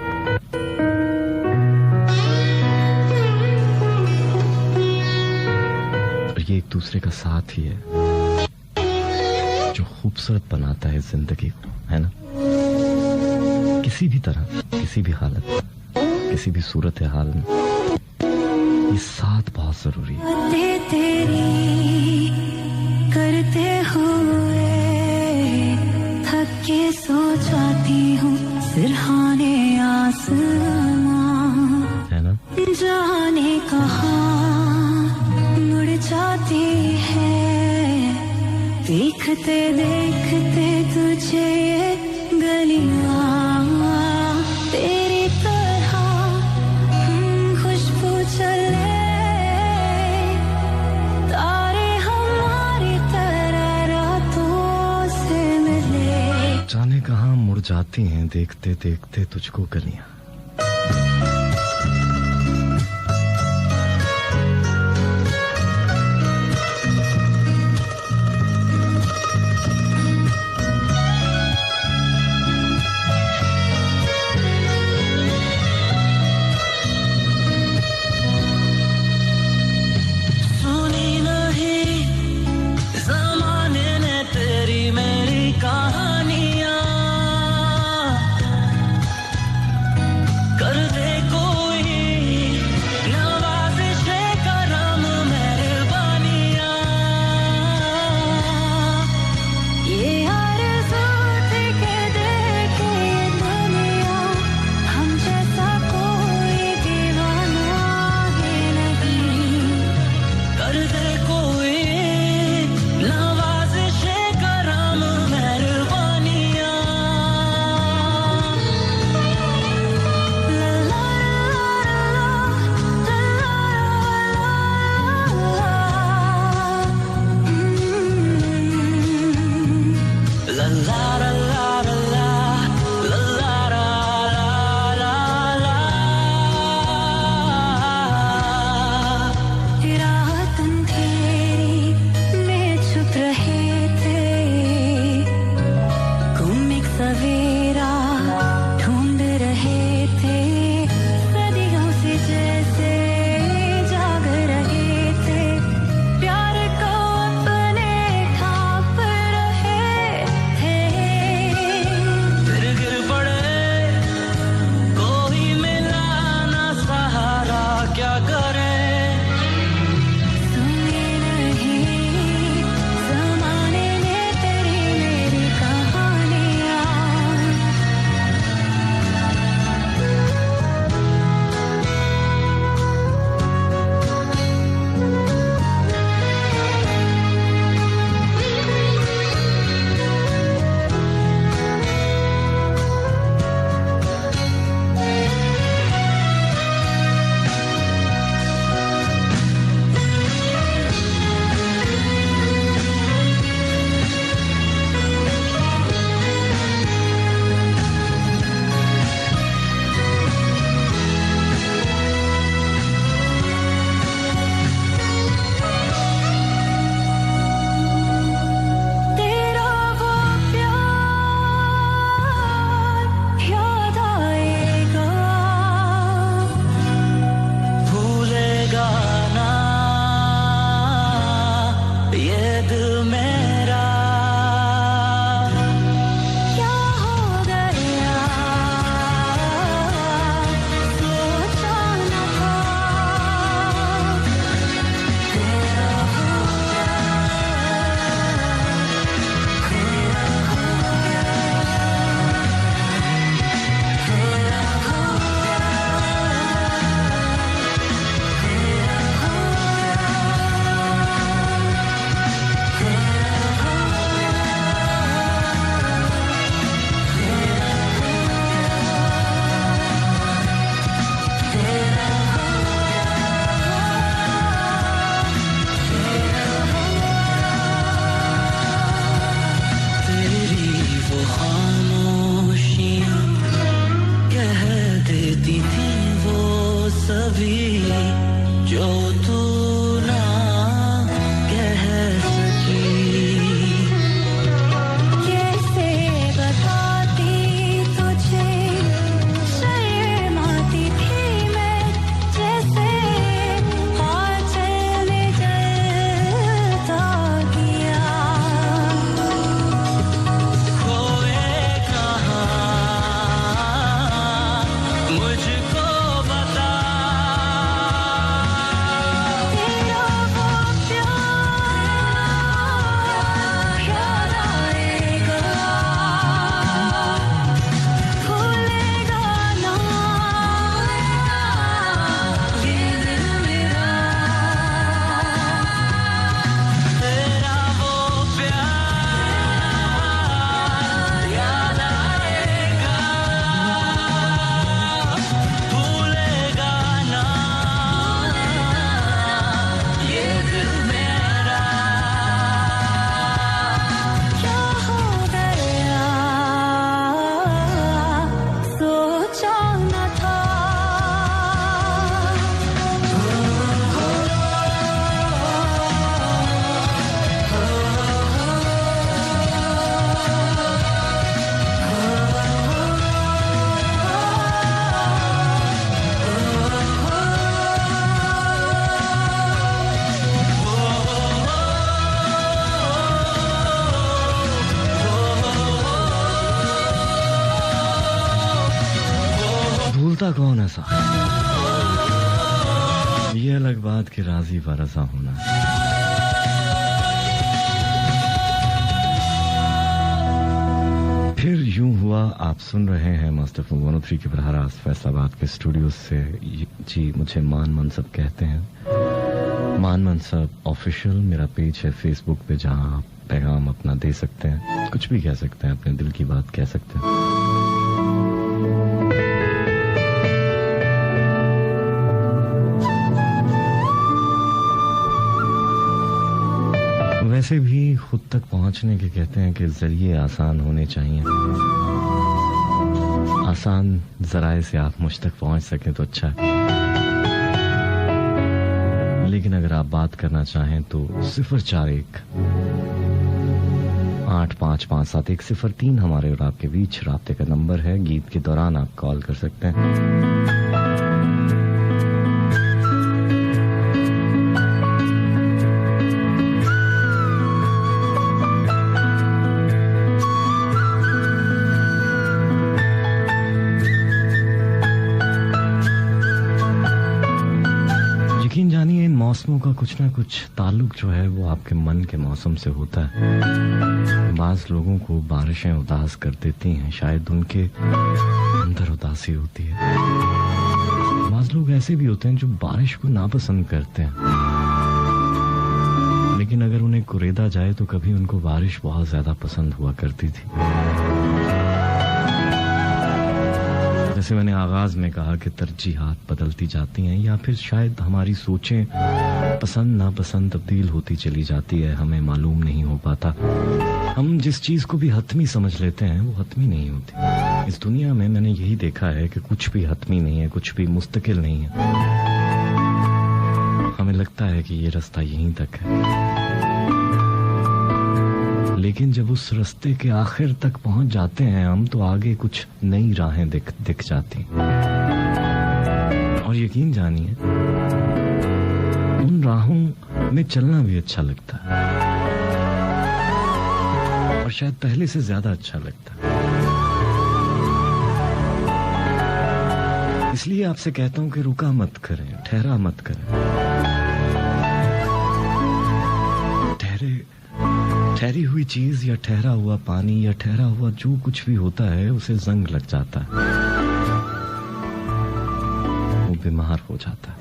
और ये एक दूसरे का साथ ही है जो खूबसूरत बनाता है जिंदगी को, है ना? किसी भी तरह, किसी भी हालत, किसी भी सूरत हाल में ये साथ बहुत जरूरी है। तेरी करते हुए थक के सो जाती हूँ सिरहाने आसमां, है ना? जाने कहाँ मुड़ जाती है, देखते देखते तुझे ये गलियां तेरी तरह खुशबू चले, तारे हमारी तरह रातों से मिले। जाने कहाँ मुड़ जाती हैं देखते देखते तुझको गलियां। भी जो तू ना कह सकी। कैसे बताती तुझे शर्माती थी मैं, जैसे आंचल में जलता किया। खोए कहाँ मुझको बता, तेरा वो प्यार याद आएगा, भूलेगा ना ये दिल मेरा। तेरा वो प्यार याद आएगा, भूलेगा ना ये दिल मेरा। क्या हो गया सोचा न था। भूलता कौन ऐसा, ये अलग बात कि राजी बरसा होना। फिर यूं हुआ आप सुन रहे हैं मास्टर FM 103 के बराह रास्त फैसलाबाद के स्टूडियो से। जी मुझे मान मनसब कहते हैं। मान मनसब ऑफिशियल मेरा पेज है फेसबुक पे, जहां आप पैगाम अपना दे सकते हैं, कुछ भी कह सकते हैं, अपने दिल की बात कह सकते हैं। वैसे भी खुद तक पहुंचने के कहते हैं कि जरिए आसान होने चाहिए। आसान जराए से आप मुझ तक पहुंच सकें तो अच्छा है, लेकिन अगर आप बात करना चाहें तो 041 8557103 हमारे और आपके बीच राब्ते का नंबर है। गीत के दौरान आप कॉल कर सकते हैं। यकीन जानिए इन मौसमों का कुछ ना कुछ ताल्लुक जो है वो आपके मन के मौसम से होता है। बाज लोगों को बारिशें उदास कर देती हैं, शायद उनके अंदर उदासी होती है। बाज लोग ऐसे भी होते हैं जो बारिश को नापसंद करते हैं, लेकिन अगर उन्हें कुरेदा जाए तो कभी उनको बारिश बहुत ज्यादा पसंद हुआ करती थी। जैसे मैंने आगाज में कहा कि तरजीहात बदलती जाती हैं, या फिर शायद हमारी सोचें पसंद नापसंद तब्दील होती चली जाती है, हमें मालूम नहीं हो पाता। हम जिस चीज को भी हतमी समझ लेते हैं वो हतमी नहीं होती। इस दुनिया में मैंने यही देखा है कि कुछ भी हतमी नहीं है, कुछ भी मुस्तकिल नहीं है। हमें लगता है कि ये रास्ता यहीं तक है, लेकिन जब उस रास्ते के आखिर तक पहुंच जाते हैं हम, तो आगे कुछ नई राहें दिख जाती। और यकीन जानिए उन राहों में चलना भी अच्छा लगता है, और शायद पहले से ज्यादा अच्छा लगता है। इसलिए आपसे कहता हूं कि रुका मत करें, ठहरा मत करें। ठहरी हुई चीज या ठहरा हुआ पानी या ठहरा हुआ जो कुछ भी होता है उसे जंग लग जाता है, वो बीमार हो जाता है।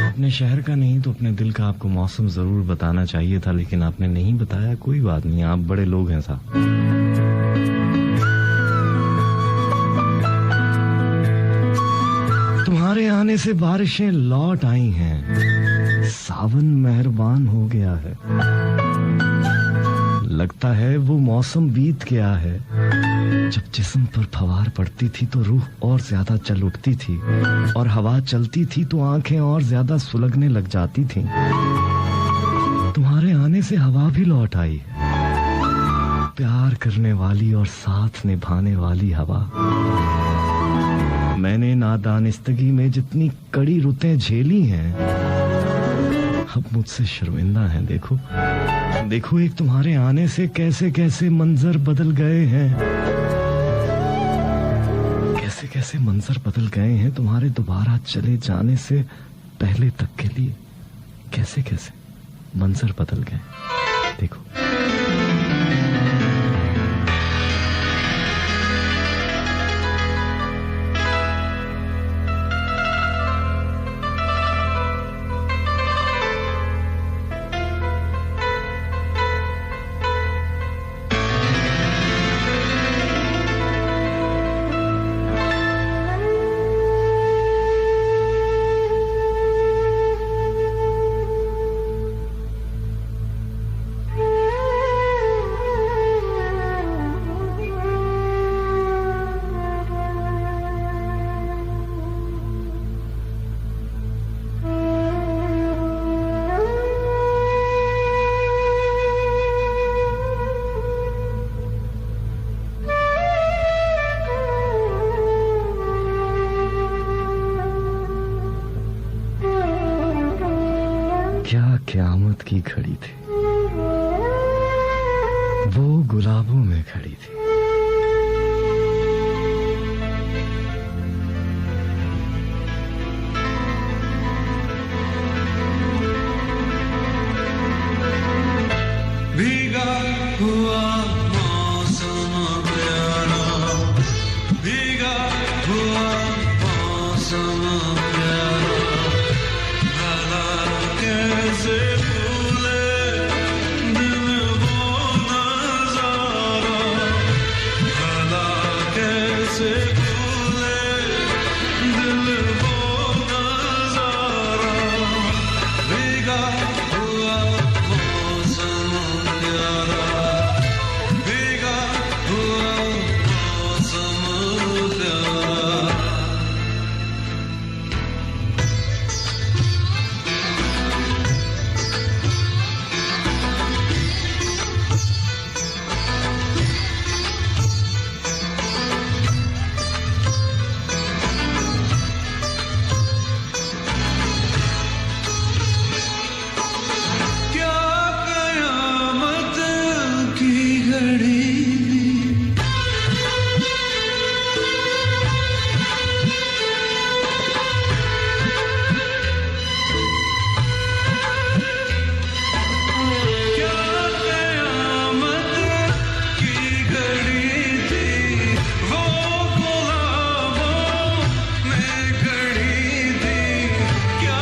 अपने शहर का नहीं तो अपने दिल का आपको मौसम जरूर बताना चाहिए था, लेकिन आपने नहीं बताया। कोई बात नहीं, आप बड़े लोग हैं साहब। तुम्हारे आने से बारिशें लौट आई हैं, सावन मेहरबान हो गया है। लगता है वो मौसम बीत गया है जब जिस्म पर फवार पड़ती थी तो रूह और ज्यादा चल उठती थी, और हवा चलती थी तो आंखें और ज्यादा सुलगने लग जाती थीं। तुम्हारे आने से हवा भी लौट आई, प्यार करने वाली और साथ निभाने वाली हवा। मैंने नादानिस्तगी में जितनी कड़ी रुतें झेली हैं, अब मुझसे शर्मिंदा हैं। देखो देखो, एक तुम्हारे आने से कैसे कैसे मंजर बदल गए हैं, कैसे कैसे मंजर बदल गए हैं तुम्हारे दोबारा चले जाने से पहले तक के लिए। कैसे कैसे मंजर बदल गए, देखो। क्या क़यामत की घड़ी थी, वो गुलाबों में खड़ी थी। भीगा हुआ मौसम प्यारा, भीगा हुआ मौसम प्यारा, भला कैसे भूले दिल वो नजारा, भला कैसे भूले दिल वो नजारा। भीगा हुआ मौसम प्यारा, भीगा हुआ मौसम प्यारा। क्या क़यामत की घड़ी क्या क़यामत की घड़ी थी, वो गुलाबों में खड़ी थी। क्या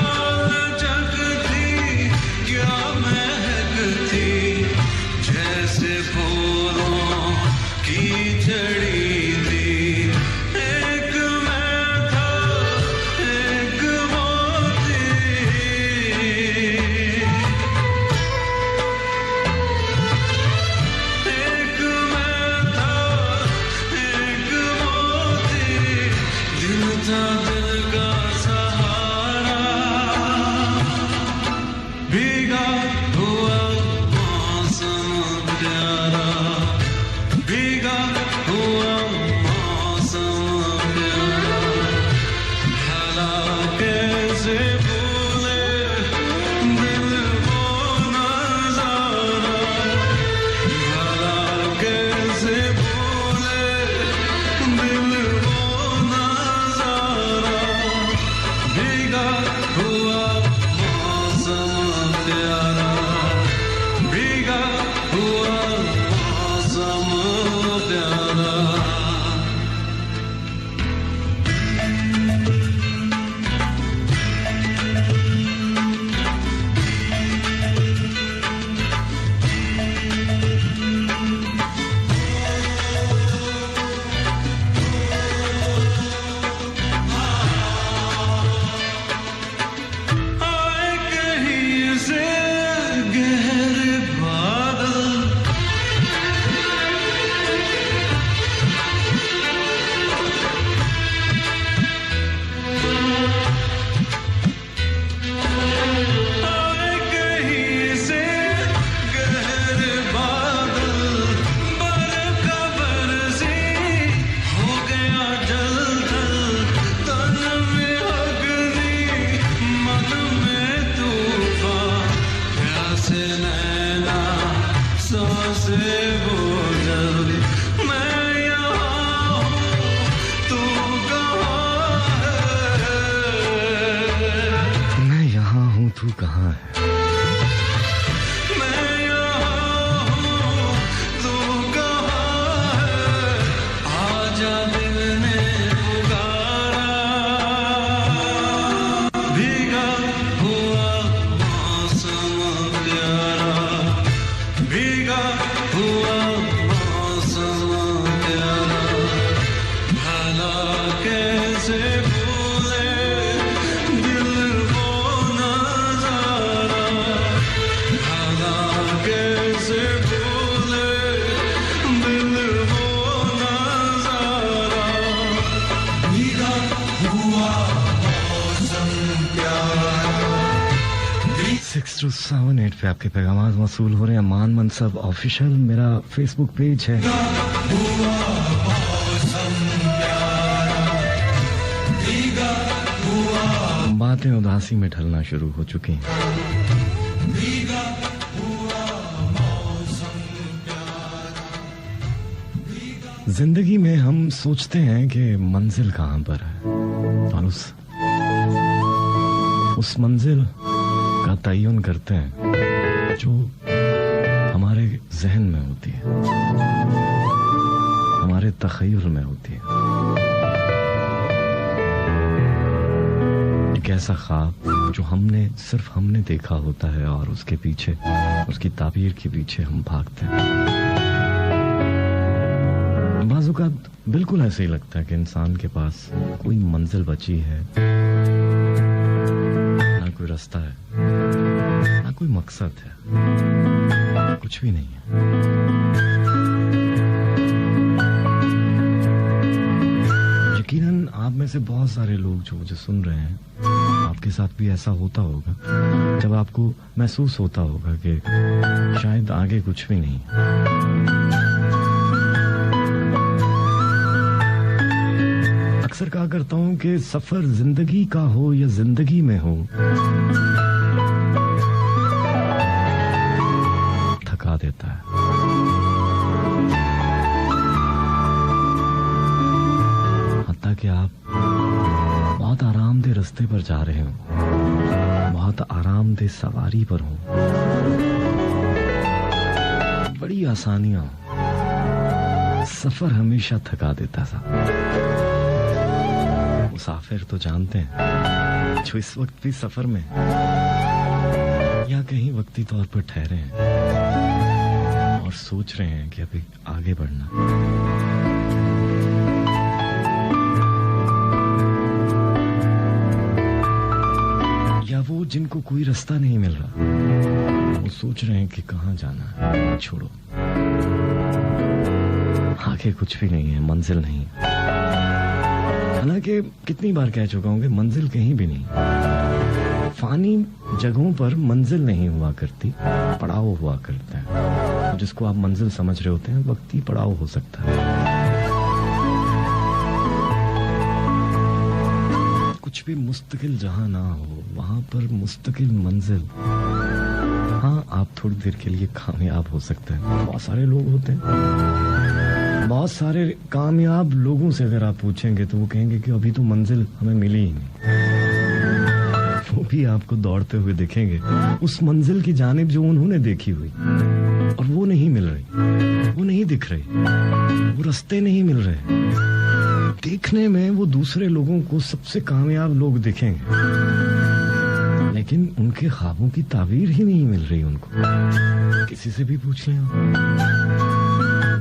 लचक थी, क्या महक थी, जैसे फूलों की झड़ी थी। एक मैं था, एक वो थी। एक मैं था, एक वो थी। दिल था दिल का सहारा, भीगा हुआ मौसम प्यारा। से बोझल मैं यहाँ हूँ तू कहाँ है मैं यहाँ हूँ तू कहाँ है मैं यहाँ हूँ तू कहाँ है आजा दिल ने पुकारा भीगा हुआ मौसम प्यारा भीगा हुआ मौसम प्यारा भला कैसे भूले दिल वो नजारा भला कैसे भूले दिल वो नजारा भीगा हुआ मौसम प्यारा 6278 पे आपके पैगाम मौसूल हो रहे हैं। मान मनसब ऑफिशियल मेरा फेसबुक पेज है। बातें उदासी में ढलना शुरू हो चुकी हैं। जिंदगी में हम सोचते हैं कि मंजिल कहाँ पर है और उस मंजिल का तयन करते हैं जो हमारे जहन में होती है, हमारे तख़य्युल में होती है। एक ऐसा ख्वाब जो सिर्फ हमने देखा होता है और उसके पीछे, उसकी ताबीर के पीछे हम भागते हैं। बाज़-औक़ात बिल्कुल ऐसे ही लगता है कि इंसान के पास कोई मंजिल बची है, ना कोई रास्ता है, ना कोई मकसद है, कुछ भी नहीं है। यकीनन आप में से बहुत सारे लोग जो मुझे सुन रहे हैं, आपके साथ भी ऐसा होता होगा जब आपको महसूस होता होगा कि शायद आगे कुछ भी नहीं है। अक्सर कहा करता हूं कि सफर जिंदगी का हो या जिंदगी में हो, थका देता है। हत्ता कि आप बहुत आरामदेह रास्ते पर जा रहे हो, बहुत आरामदेह सवारी पर हो, बड़ी आसानियां, सफर हमेशा थका देता था। मुसाफिर तो जानते हैं जो इस वक्त भी सफर में या कहीं वक्ती तौर पर ठहरे हैं और सोच रहे हैं कि अभी आगे बढ़ना। या वो जिनको कोई रास्ता नहीं मिल रहा, वो सोच रहे हैं कि कहाँ जाना है, छोड़ो, आगे कुछ भी नहीं है, मंजिल नहीं। हालांकि कितनी बार कह चुका हूं कि मंजिल कहीं भी नहीं। फानी जगहों पर मंजिल नहीं हुआ करती, पड़ाव हुआ करता है। तो जिसको आप मंजिल समझ रहे होते हैं, वक्ती पड़ाव हो सकता है। कुछ भी मुस्तकिल जहां ना हो, वहां पर मुस्तकिल मंजिल। हाँ, आप थोड़ी देर के लिए कामयाब हो सकते हैं। बहुत सारे लोग होते हैं, बहुत सारे कामयाब लोगों से अगर आप पूछेंगे तो वो कहेंगे कि अभी तो मंजिल हमें मिली ही नहीं। वो भी आपको दौड़ते हुए दिखेंगे उस मंजिल की जानिब जो उन्होंने देखी हुई, और वो नहीं मिल रही, वो नहीं दिख रही, वो रास्ते नहीं मिल रहे। देखने में वो दूसरे लोगों को सबसे कामयाब लोग दिखेंगे, लेकिन उनके ख्वाबों की ताबीर ही नहीं मिल रही उनको। किसी से भी पूछ लें,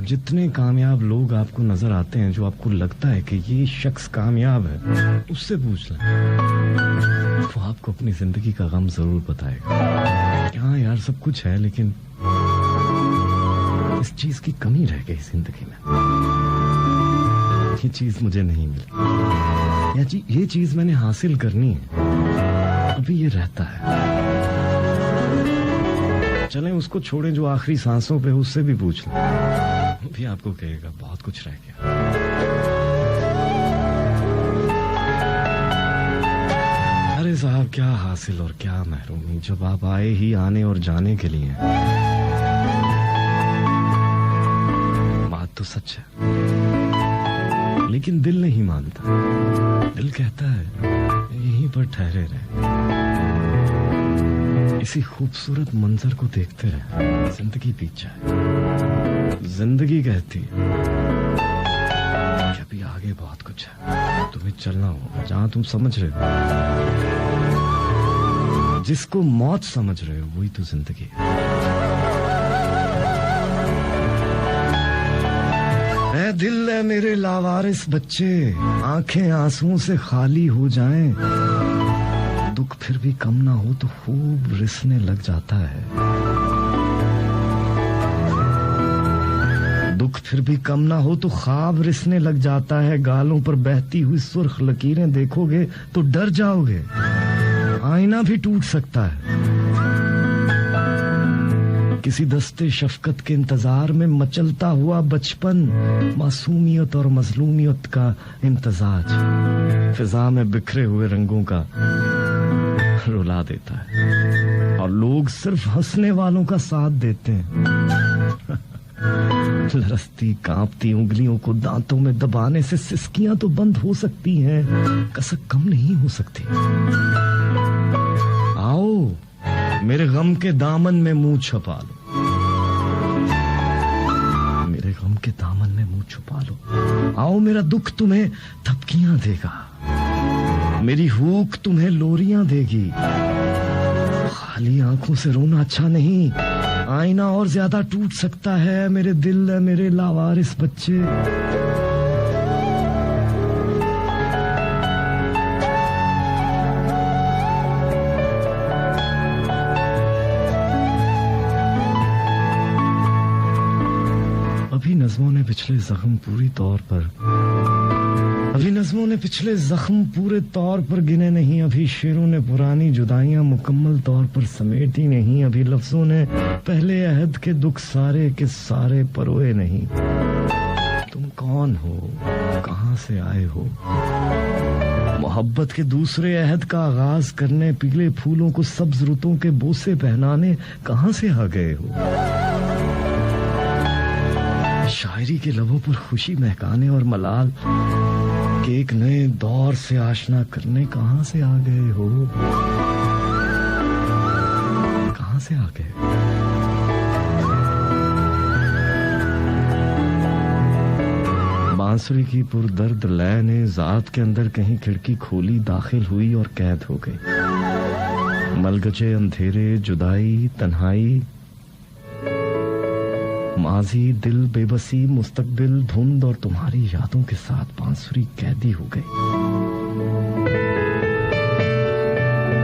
जितने कामयाब लोग आपको नजर आते हैं, जो आपको लगता है कि ये शख्स कामयाब है, उससे पूछ लें, वो आपको अपनी जिंदगी का गम जरूर बताएगा। हाँ यार, सब कुछ है, लेकिन इस चीज की कमी रह गई जिंदगी में। ये चीज मुझे नहीं मिली, या ये चीज मैंने हासिल करनी है, अभी ये रहता है। चलें उसको छोड़ें जो आखिरी सांसों पे, उससे भी पूछ लें, वो भी आपको कहेगा बहुत कुछ रह गया। अरे साहब, क्या हासिल और क्या महरूमी, जब आप आए ही आने और जाने के लिए। सच है, लेकिन दिल नहीं मानता। दिल कहता है यहीं पर ठहरे रहे, इसी खूबसूरत मंजर को देखते रहे, जिंदगी बीत जाए। जिंदगी कहती है कि अभी आगे बहुत कुछ है, तुम्हें चलना होगा जहां तुम समझ रहे हो। जिसको मौत समझ रहे हो वही तो जिंदगी है। ऐ दिल है मेरे लावारिस बच्चे, आंखें आंसुओं से खाली हो जाएं, दुख फिर भी कम ना हो तो खूब रिसने लग जाता है। दुख फिर भी कम ना हो तो ख्वाब रिसने लग जाता है। गालों पर बहती हुई सुर्ख लकीरें देखोगे तो डर जाओगे, आईना भी टूट सकता है। किसी दस्ते शफकत के इंतजार में मचलता हुआ बचपन, मासूमियत और मजलूमियत का इम्तजाज फिजा में बिखरे हुए रंगों का रुला देता है, और लोग सिर्फ हंसने वालों का साथ देते हैं। लरसती कांपती उंगलियों को दांतों में दबाने से सिसकियां तो बंद हो सकती हैं, कसक कम नहीं हो सकती। आओ मेरे गम के दामन में मुंह छुपा लो, मेरे गम के दामन में मुंह छुपा लो। आओ मेरा दुख तुम्हें थपकियां देगा, मेरी हूक तुम्हें लोरियां देगी। खाली आंखों से रोना अच्छा नहीं, आईना और ज्यादा टूट सकता है। मेरे दिल है मेरे लावारिस बच्चे, अभी नज़्मों ने पिछले जख्म पूरे तौर पर गिने नहीं। अभी शेरों ने पुरानी जुदाइयां मुकम्मल तौर पर समेटी नहीं। अभी लफ्जों ने पहले अहद के दुख सारे के सारे परोए नहीं। तुम कौन हो, कहां से आए हो? मोहब्बत के दूसरे अहद का आगाज करने, पीले फूलों को सब्ज रुतों के बोसे पहनाने कहां से आ गए हो? शायरी के लबों पर खुशी महकाने और मलाल के एक नए दौर से आशना करने कहां से आ गए हो? कहां से आ गए? बांसुरी की पुरदर्द लय ने जात के अंदर कहीं खिड़की खोली, दाखिल हुई और कैद हो गई। मलगजे अंधेरे, जुदाई, तन्हाई, माजी, दिल, बेबसी, मुस्तकबिल, धुंध और तुम्हारी यादों के साथ बांसुरी कैदी हो गई।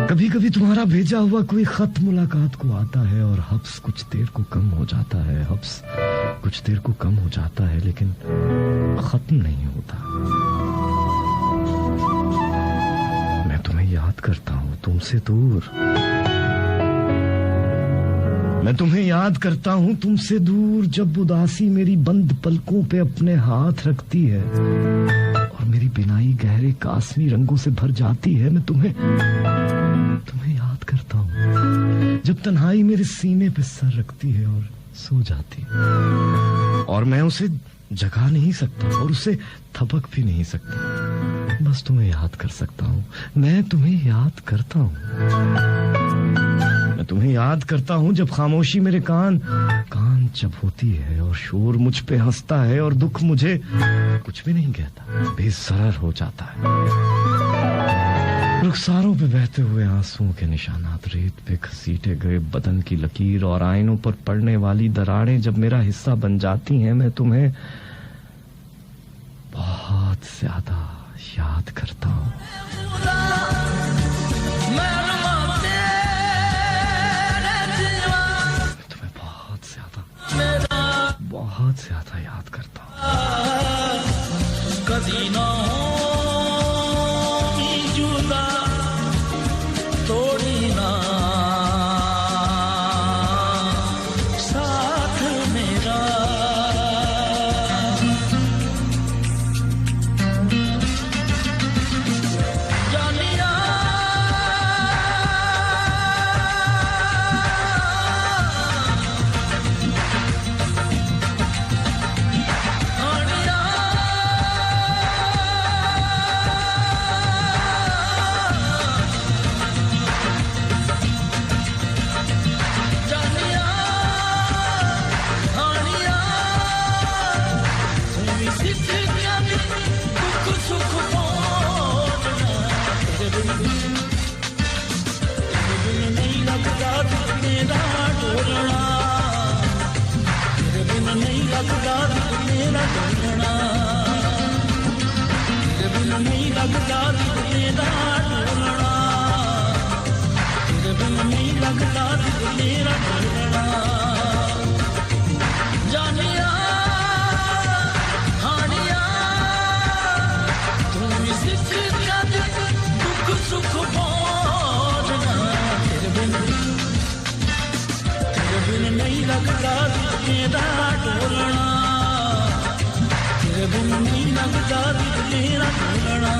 कभी कभी तुम्हारा भेजा हुआ कोई खत मुलाकात को आता है और हब्स कुछ देर को कम हो जाता है। हब्स कुछ देर को कम हो जाता है लेकिन खत्म नहीं होता। मैं तुम्हें याद करता हूं तुमसे दूर, मैं तुम्हें याद करता हूं तुमसे दूर। जब उदासी मेरी बंद पलकों पे अपने हाथ रखती है और मेरी बिनाई गहरे कास्मी रंगों से भर जाती है, मैं तुम्हें याद करता हूं। जब तन्हाई मेरे सीने पे सर रखती है और सो जाती है, और मैं उसे जगा नहीं सकता और उसे थपक भी नहीं सकता। बस तुम्हें याद कर सकता हूं। मैं तुम्हें याद करता हूं। मैं तुम्हें याद करता हूं जब खामोशी मेरे कान जब होती है और शोर मुझ पे हंसता है और दुख मुझे कुछ भी नहीं कहता, बेसरर हो जाता है। रुखसारों पे बहते हुए आंसुओं के निशानात, रेत पे घसीटे गए बदन की लकीर और आईनों पर पड़ने वाली दरारें जब मेरा हिस्सा बन जाती हैं, मैं तुम्हें बहुत ज्यादा याद करता हूं। बहुत ज्यादा याद करता हूं। कभी ना होगी जुदा, तोड़ी ना साथ मेरा। जानिया तेरे बिन नहीं लगता दिल मेरा ढूंढना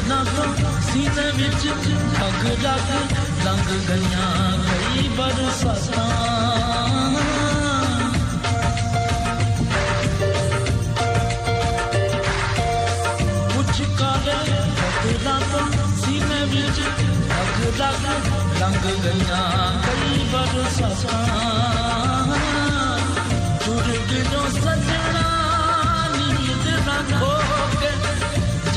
ना तो सीने विच अग जग लंघ गईयां कई बरसातां कुछ काले बदला तो सीने विच अग जग लंघ गईयां कई बरसातां तुर दिलों सजना नींद ना खो के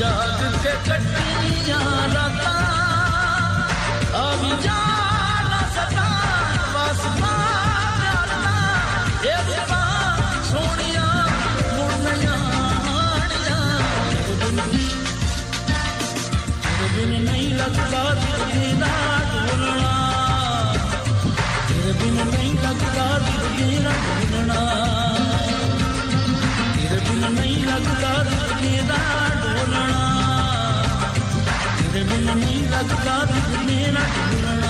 जाग के कटियां रातां अब जाना सता बस मारना ये रुपा सोनिया मुड़निया तेरे बिन नहीं लगता दिल मेरा ढूंढना तेरे बिन नहीं लगता दिल मेरा ढूंढना तेरे बिन नहीं लगता दिल मेरा ढूंढना तेरे बिन नहीं लगता दिल मेरा ढूंढना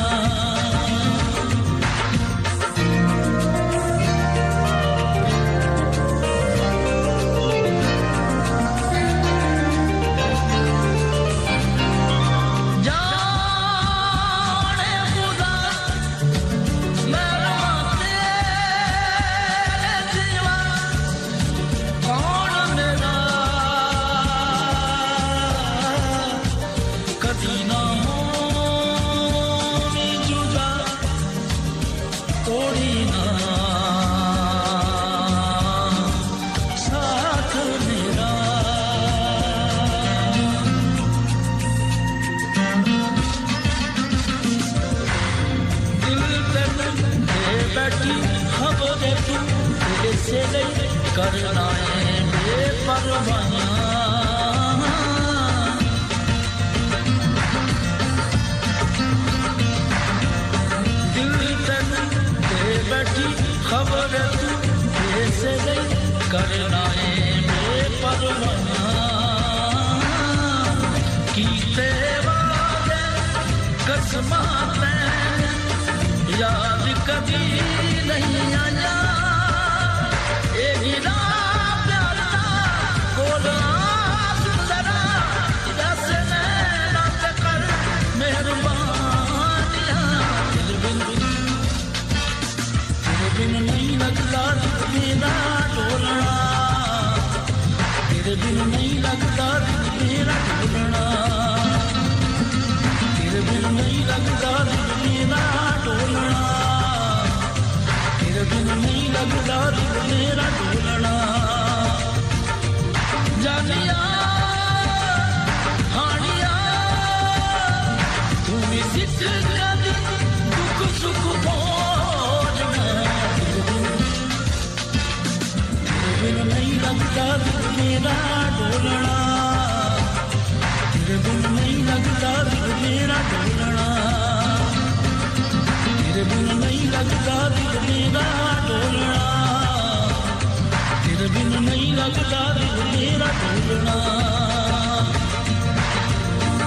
करना है बेपरवाहियां दिल तन दे बैठी खबर तू ऐसे गई करना है बेपरवाहियां कीते वादे कसमां याद कभी नहीं आया गिरा प्यारा बोला सुंदरा जैसे नैना कर मेहरबानियां तेरे बिन नहीं लगता दिल मेरा ढूंढना तेरे बिन नहीं लगता दिल मेरा ढूंढना तेरे बिन नहीं लगता दिल मेरा ढूंढना तेरे बिन नहीं लगता दिल मेरा ढूंढना जानिया हानिया तुम सिख कदी दुख सुख भोजना तेरे बिन नहीं लगता दिल मेरा ढूंढना तेरे बिन नहीं लगता दिल मेरा ढूंढना तेरे बिन नहीं लगता दिल मेरा ढूंढना तेरे बिन नहीं लगता दिल मेरा ढूंढना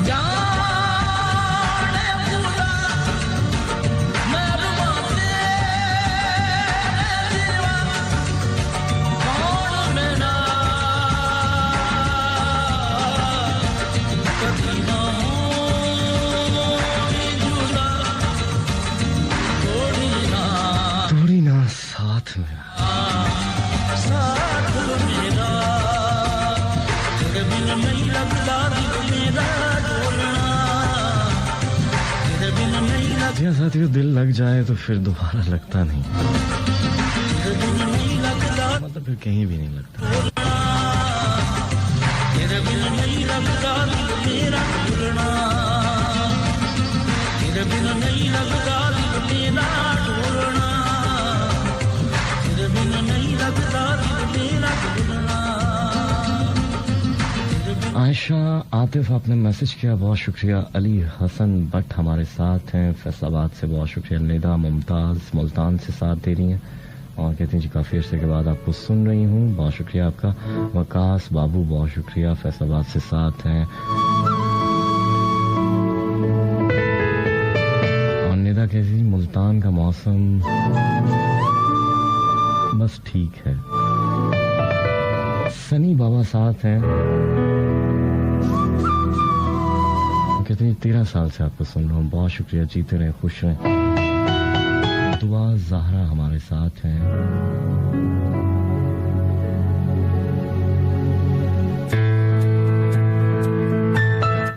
जाने पूरा मैं रुमाते जीवा कौन मेरा कभी ना थोड़ी ना साथ में साथ मेरा तेरे बिन नहीं लगता दिल मेरा ढूंढना तेरे बिन नहीं लगता साथियों दिल लग जाए तो फिर दोबारा लगता नहीं तेरे बिन नहीं लगता मतलब फिर कहीं भी नहीं लगता तेरे बिन नहीं लगता दिल मेरा ढूंढना तेरे बिन नहीं लगता दिल मेरा ढोलना, तेरे बिन नहीं लगता दिल मेरा ढोलना। आयशा आतिफ आपने मैसेज किया, बहुत शुक्रिया। अली हसन भट्ट हमारे साथ हैं फैसलाबाद से, बहुत शुक्रिया। निदा मुमताज़ मुल्तान से साथ दे रही हैं और कहती हैं जी काफ़ी अर्से के बाद आपको सुन रही हूँ, बहुत शुक्रिया आपका। वकास बाबू बहुत शुक्रिया, फैसलाबाद से साथ हैं। और निदा कहती मुल्तान का मौसम बस ठीक है। सनी बाबा साथ हैं, कहते हैं 13 साल से आपको सुन रहा हूँ, बहुत शुक्रिया। जीते रहे, खुश रहें। दुआ ज़हरा हमारे साथ हैं।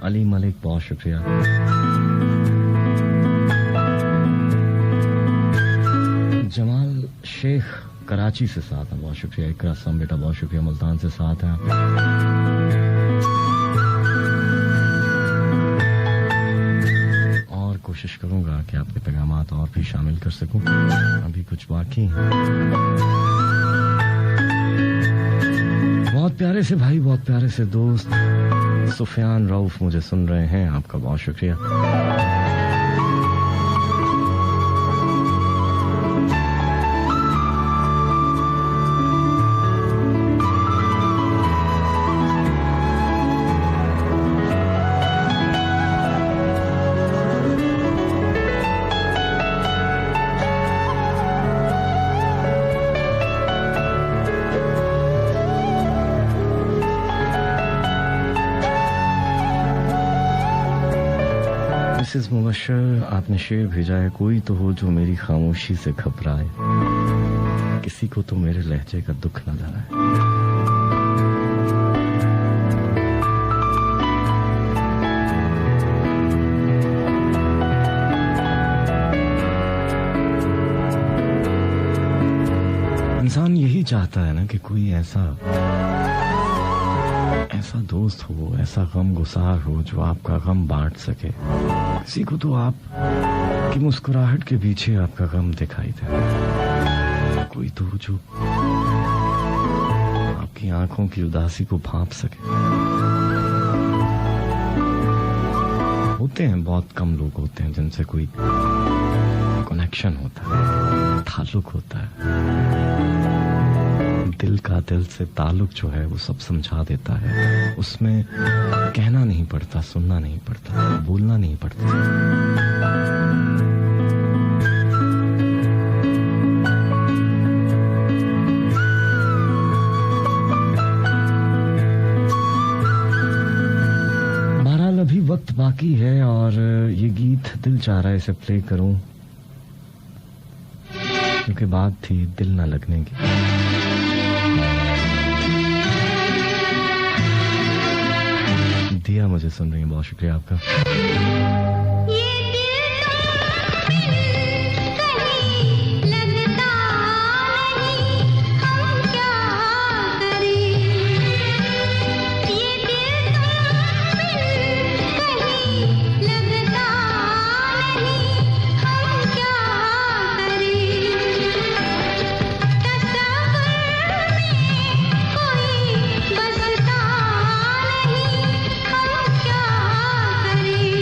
अली मलिक बहुत शुक्रिया। जमाल शेख कराची से साथ हैं, बहुत शुक्रिया। इकरा सम बेटा बहुत शुक्रिया, मुल्तान से साथ हैं। कोशिश करूंगा कि आपके पैगामात और भी शामिल कर सकूं, अभी कुछ बाकी हैं। बहुत प्यारे से भाई, बहुत प्यारे से दोस्त सुफियान रऊफ मुझे सुन रहे हैं, आपका बहुत शुक्रिया। मिसेस मुबशर आपने शेर भेजा है, कोई तो हो जो मेरी खामोशी से घबराए, किसी को तो मेरे लहजे का दुख नजर आए। इंसान यही चाहता है ना कि कोई ऐसा दोस्त हो, ऐसा गम गुसार हो जो आपका गम बांट सके। किसी को तो आप की मुस्कुराहट के पीछे आपका गम दिखाई दे, कोई तो जो आपकी आंखों की उदासी को भांप सके। होते हैं, बहुत कम लोग होते हैं जिनसे कोई कनेक्शन होता है, ताल्लुक होता है। दिल का दिल से ताल्लुक जो है वो सब समझा देता है, उसमें कहना नहीं पड़ता, सुनना नहीं पड़ता, बोलना नहीं पड़ता। बहरहाल अभी वक्त बाकी है और ये गीत दिल चाह रहा है इसे प्ले करूं, क्योंकि बात थी दिल ना लगने की। दिया मुझे सुन रही है, बहुत शुक्रिया आपका। बसता नहीं, हम क्या करें।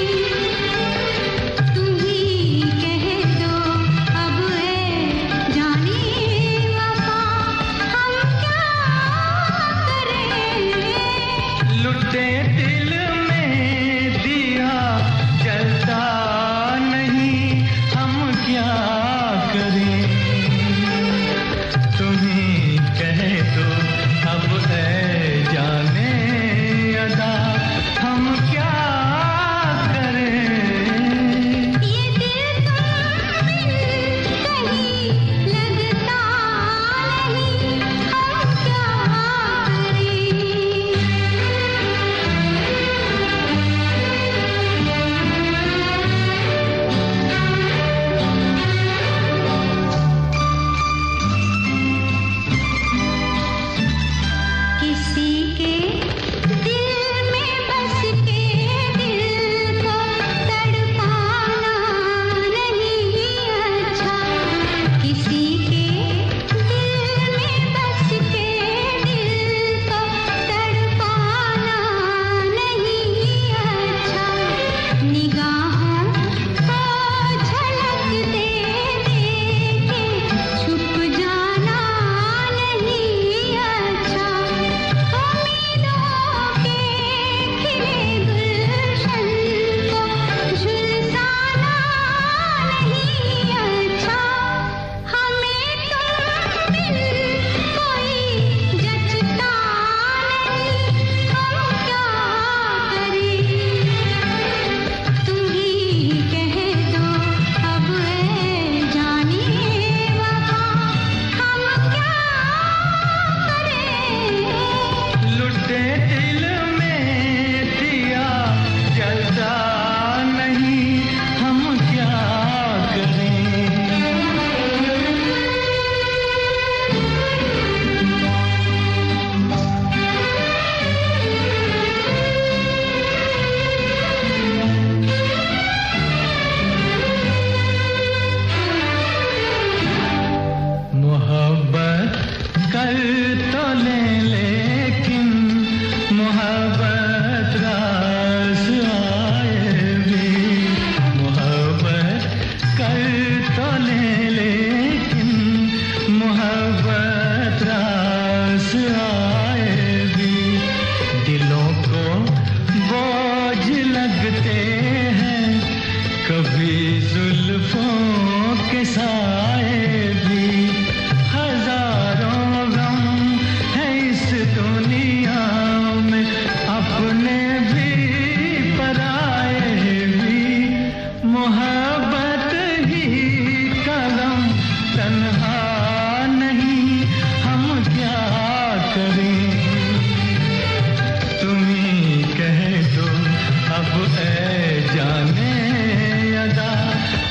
जाने अदा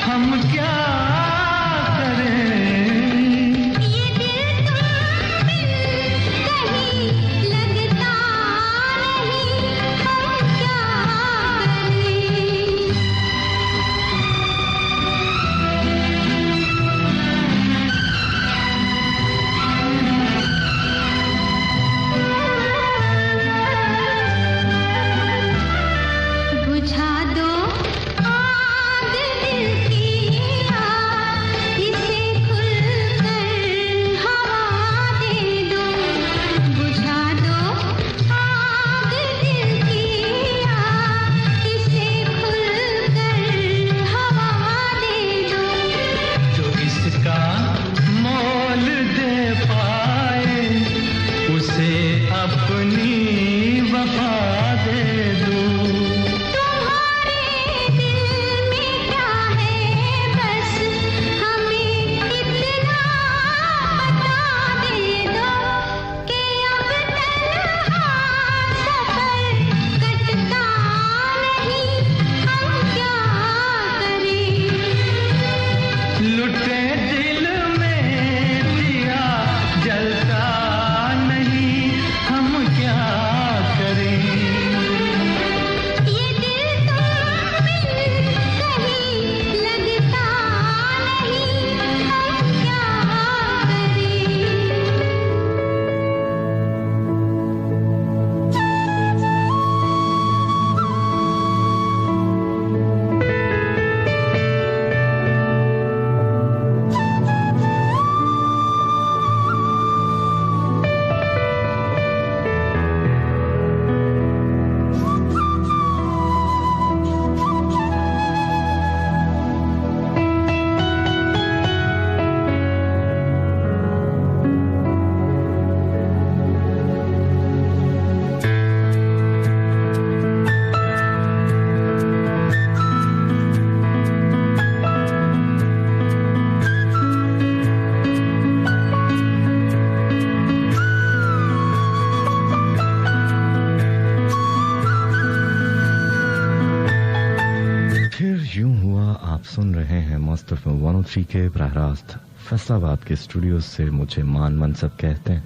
हम क्या करें। ये दिल तुम बिन कहीं लगता नहीं, हम क्या करें। बुझा दो आग दिल की आग, इसे खुलकर हवा दे दो। बुझा दो आग दिल की आग, इसे खुलकर हवा दे दो। जो इसका मोल दे पाए उसे अपनी वफा दे दो। तुम्हारे दिल में क्या है बस हमें इतना बता दे दो कि अब तन्हा सफर कटता नहीं, हम क्या करें। लुटे दिल में दिया जलता नहीं, हम क्या करें। ये दिल तुम बिन कहीं लगता नहीं, हम क्या करें। फिर यूं हुआ। आप सुन रहे हैं मस्त एफएम 103 के बराह रास्त फैसलाबाद के स्टूडियो से। मुझे मान मनसब कहते हैं।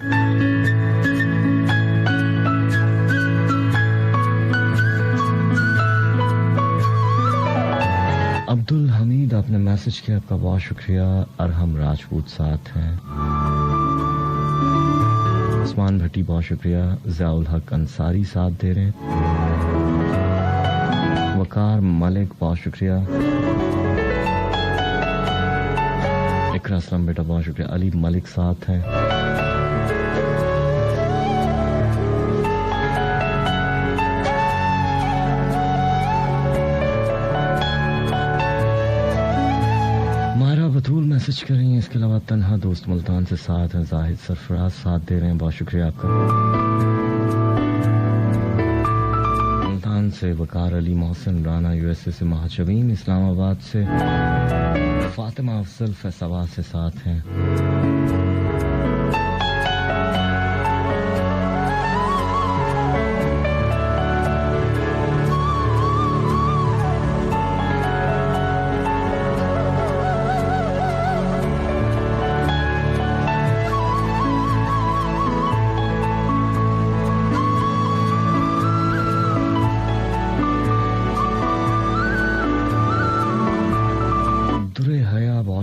अब्दुल हमीद आपने मैसेज किया, आपका बहुत शुक्रिया। अरहम राजपूत साथ हैं। उस्मान भट्टी बहुत शुक्रिया। ज़ियाउल हक अंसारी साथ दे रहे हैं। वकार मलिक बहुत शुक्रिया। इकरा असलम बेटा बहुत शुक्रिया। अली मलिक साथ हैं। मारा बतूल मैसेज कर रही हैं। इसके अलावा तन्हा दोस्त मुल्तान से साथ हैं। जाहिद सरफराज साथ दे रहे हैं, बहुत शुक्रिया आपका। मुल्तान से वकार अली मोहसिन राना, यूएसए से महाजबीन, इस्लामाबाद से फातिमा अफजल फैसलाबाद से साथ हैं।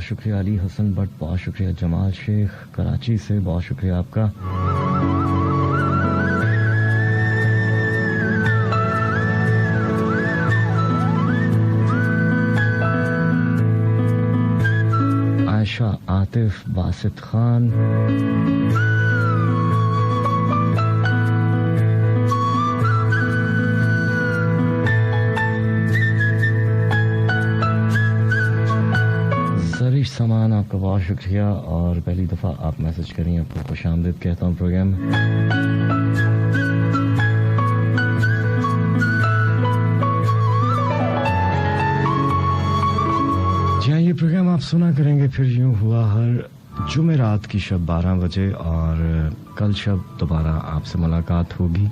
शुक्रिया। अली हसन भट्ट बहुत शुक्रिया। जमाल शेख कराची से बहुत शुक्रिया आपका। आयशा आतिफ बासित खान, समान आपका बहुत शुक्रिया। और पहली दफ़ा आप मैसेज करें, आपको खुशामदीद कहता हूँ प्रोग्राम में। जी हाँ, ये प्रोग्राम आप सुना करेंगे। फिर यूं हुआ हर जुमेरात की शब 12 बजे और कल शब दोबारा आपसे मुलाकात होगी।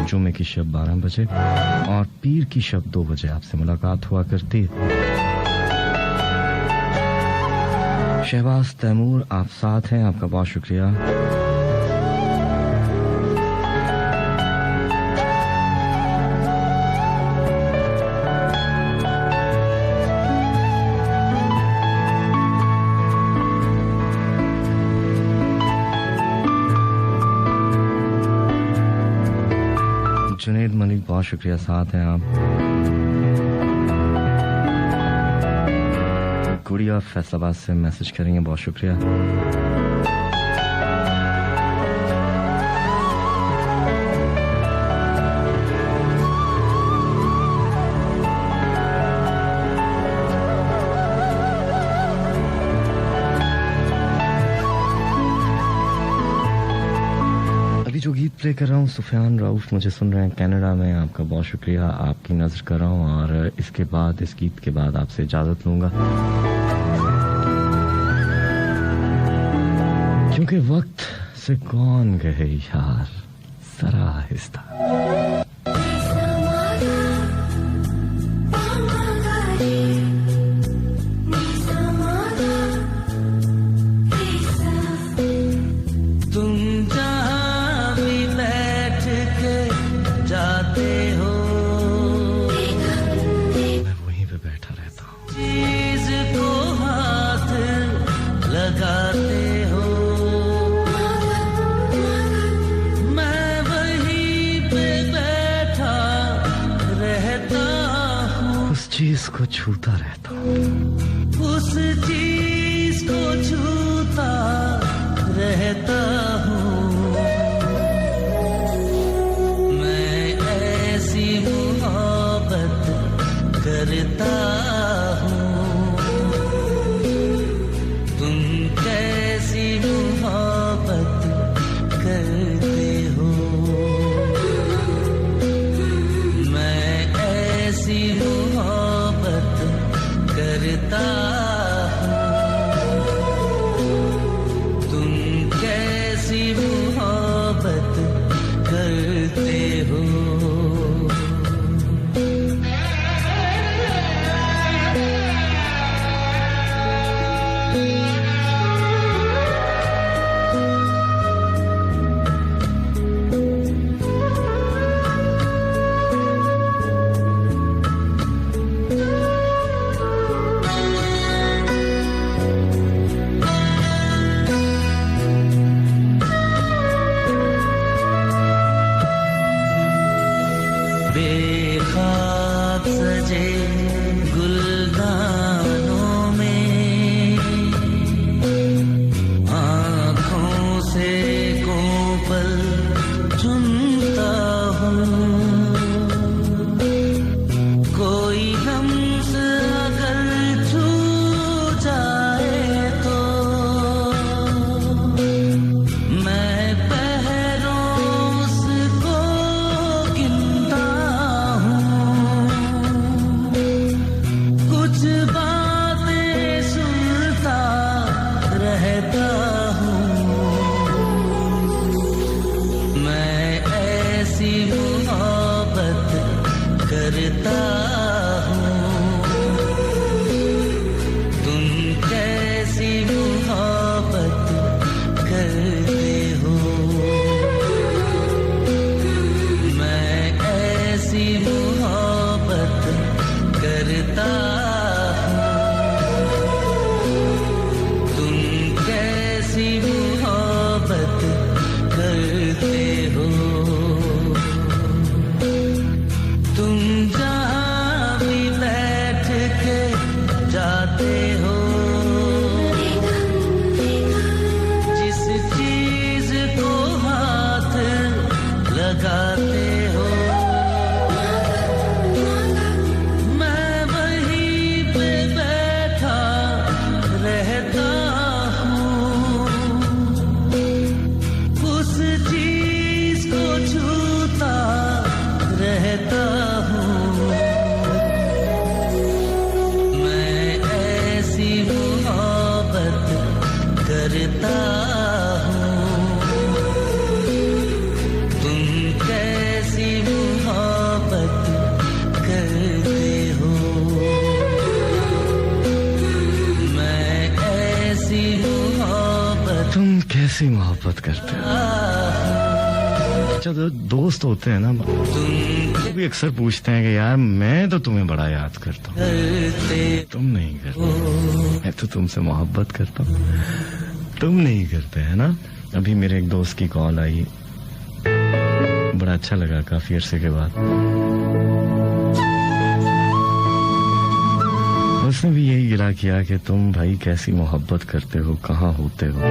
जुमे की शब 12 बजे और पीर की शब 2 बजे आपसे मुलाकात हुआ करती। शहबाज तैमूर आप साथ हैं, आपका बहुत शुक्रिया। जुनैद मलिक बहुत शुक्रिया, साथ हैं आप। गुड़िया फैसलाबाद से मैसेज करेंगे, बहुत शुक्रिया। जो गीत प्ले कर रहा हूँ सुफियान राउफ मुझे सुन रहे हैं कनाडा में, आपका बहुत शुक्रिया, आपकी नजर कर रहा हूँ। और इसके बाद, इस गीत के बाद आपसे इजाजत लूंगा, क्योंकि वक्त से कौन गए यार जरा आहिस्ता। चीज को छूता रहता हूँ, उस चीज को छूता रहता हूँ। मैं ऐसी मोहब्बत करता हूँ, तुम कैसी मोहब्बत करते हो। मैं ऐसी करता हूँ, तुम कैसी मोहब्बत करते हो। बेखाब सजे गुलदानों में आँखों से कोपल चुनता हूँ। कोई लम्स अगर छू जाए तो मैं पहरों उसको गिनता बातें सुनता रहता हूँ। मैं ऐसी मोहब्बत करता हूँ, तुम कैसी मोहब्बत करते हो। मैं ऐसी मोहब्बत करता करते हो। तुम जहाँ कैसी मोहब्बत करते हो। अच्छा, जो दोस्त होते हैं ना, वो भी अक्सर पूछते हैं कि यार मैं तो तुम्हें बड़ा याद करता हूँ, तुम नहीं करते। मैं तो तुमसे मोहब्बत करता हूँ, तुम नहीं करते, है ना। अभी मेरे एक दोस्त की कॉल आई, बड़ा अच्छा लगा काफी अरसे के बाद। उसने भी यही गिला किया कि तुम भाई कैसी मोहब्बत करते हो, कहाँ होते हो।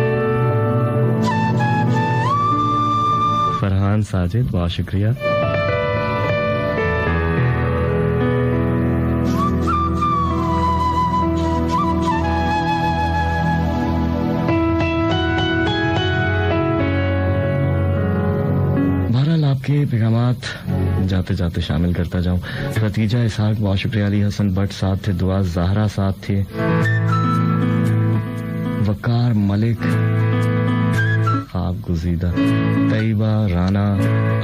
फरहान साजिद, बहुत शुक्रिया। बहरहाल आपके पैगामात जाते जाते शामिल करता जाऊं। खतीजा इसहाक, बहुत शुक्रिया। अली हसन भट्ट साथ थे, दुआ ज़हरा साथ थे, वकार मलिक, खाब गुजीदा, तैयबा राना,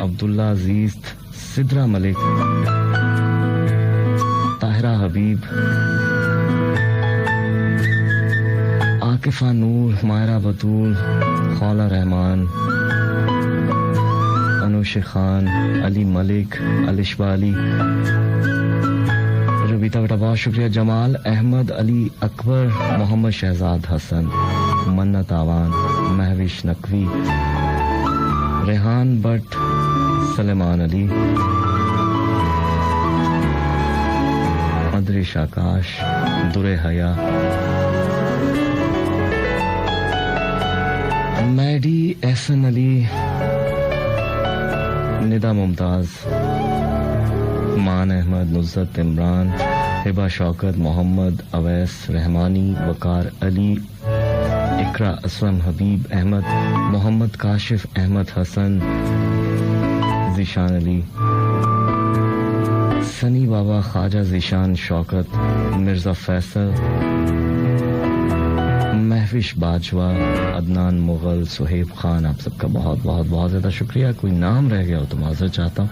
अब्दुल्ला अजीज, सिद्रा मलिक, ताहिरा हबीब, आकिफा नूर, हुमायरा बतूल, खौला रहमान, अनुश खान, अली मलिक, अलिशबा अली, रबीता बेटा बहुत शुक्रिया। जमाल अहमद, अली अकबर, मोहम्मद शहजाद हसन, मन्नत आवान, महविश नकवी, रेहान भट्ट, सलेमान अली, मदरिश आकाश, दुरे हया, मैडी एहसन अली, निदा मुमताज, मान अहमद, नुज़रत इमरान, हिबा शौकत, मोहम्मद अवैस रहमानी, वकार अली, इकरा असलम, हबीब अहमद, मोहम्मद काशिफ अहमद हसन, ज़ीशान अली, सनी बाबा, ख्वाजा ज़ीशान शौकत, मिर्ज़ा फैसल, महविश बाजवा, अदनान मुगल, सुहेब खान, आप सबका बहुत बहुत बहुत ज्यादा शुक्रिया। कोई नाम रह गया हो तो माजरत चाहता हूँ।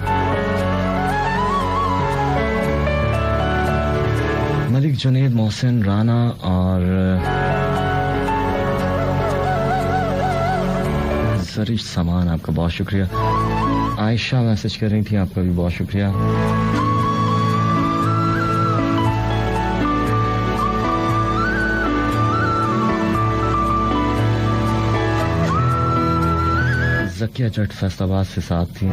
मलिक जुनेद, मोहसिन राना और जरिश सामान, आपका बहुत शुक्रिया। आयशा मैसेज कर रही थी, आपका भी बहुत शुक्रिया। जकिया जट फैसलाबाद से साथ थी।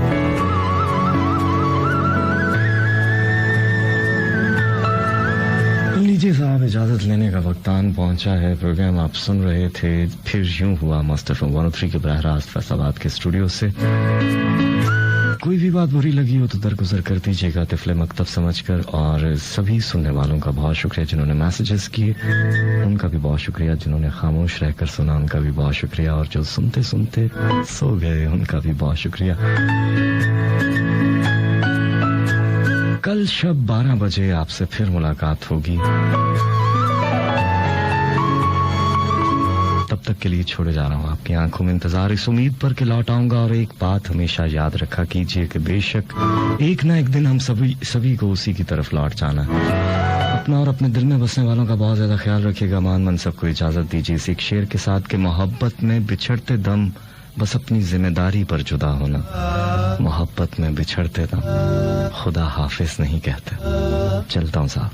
लीजिए साहब, इजाजत लेने का वक्तान पहुंचा है। प्रोग्राम आप सुन रहे थे फिर यूं हुआ मस्त एफएम 103 के बराह रास्त फैसलाबाद के स्टूडियो से। कोई भी बात बुरी लगी हो तो दरगुजर कर दीजिएगा तिफले मकतब समझकर। और सभी सुनने वालों का बहुत शुक्रिया जिन्होंने मैसेजेस किए, उनका भी बहुत शुक्रिया। जिन्होंने खामोश रहकर सुना, उनका भी बहुत शुक्रिया। और जो सुनते सुनते सो गए, उनका भी बहुत शुक्रिया। कल शब 12 बजे आपसे फिर मुलाकात होगी। तब तक के लिए छोड़े जा रहा हूँ आपकी आंखों में इंतजार, इस उम्मीद पर कि लौट आऊंगा। और एक बात हमेशा याद रखा कीजिए कि बेशक एक ना एक दिन हम सभी को उसी की तरफ लौट जाना है। अपना और अपने दिल में बसने वालों का बहुत ज्यादा ख्याल रखिएगा। मान मन सबको इजाजत दीजिए इस एक शेर के साथ कि मोहब्बत में बिछड़ते दम बस अपनी जिम्मेदारी पर जुदा होना। मोहब्बत में बिछड़ते दम खुदा हाफिज नहीं कहते। चलता हूँ साहब।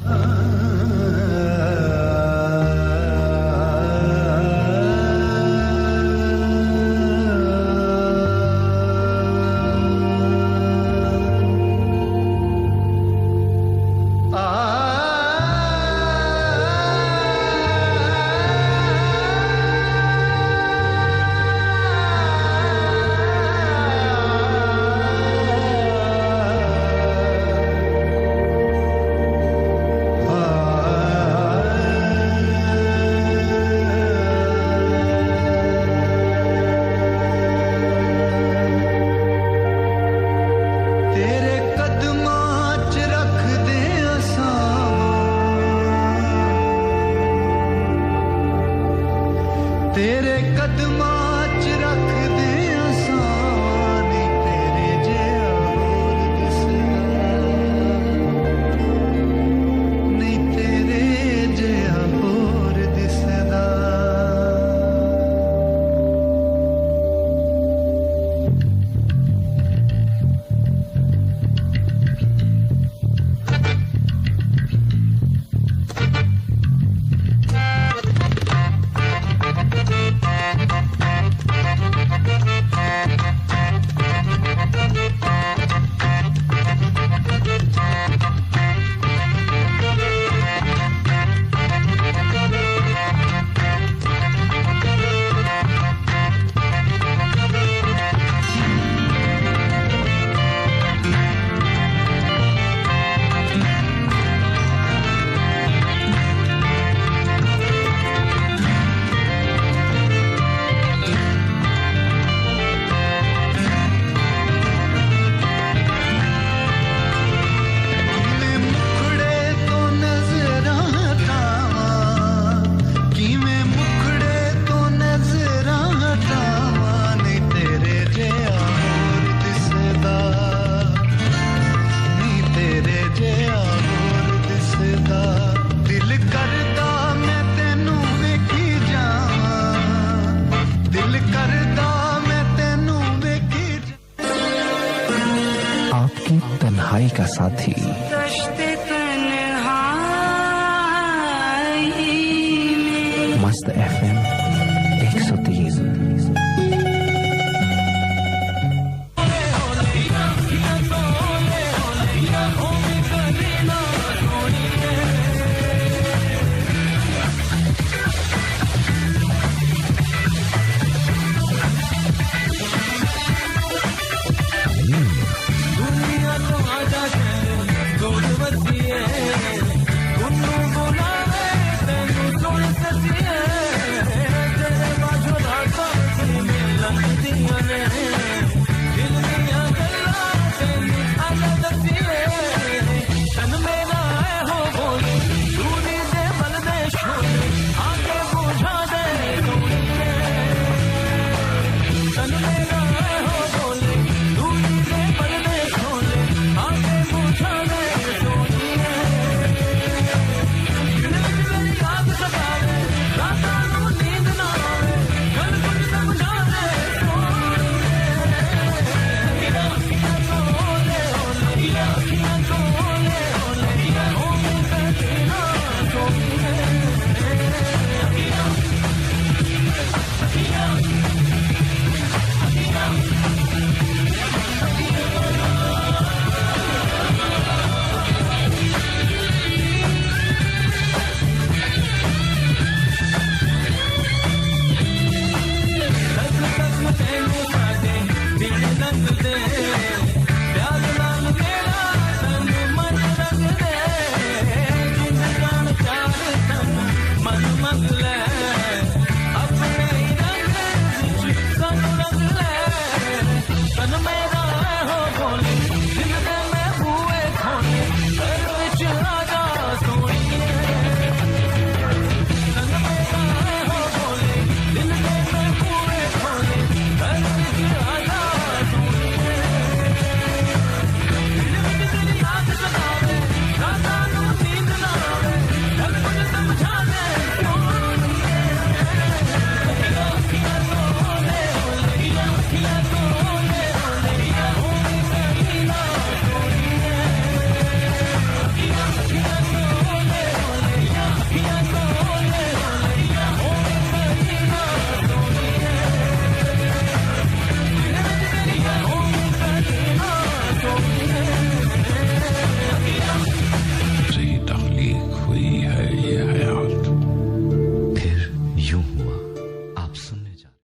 साथी। कश्ते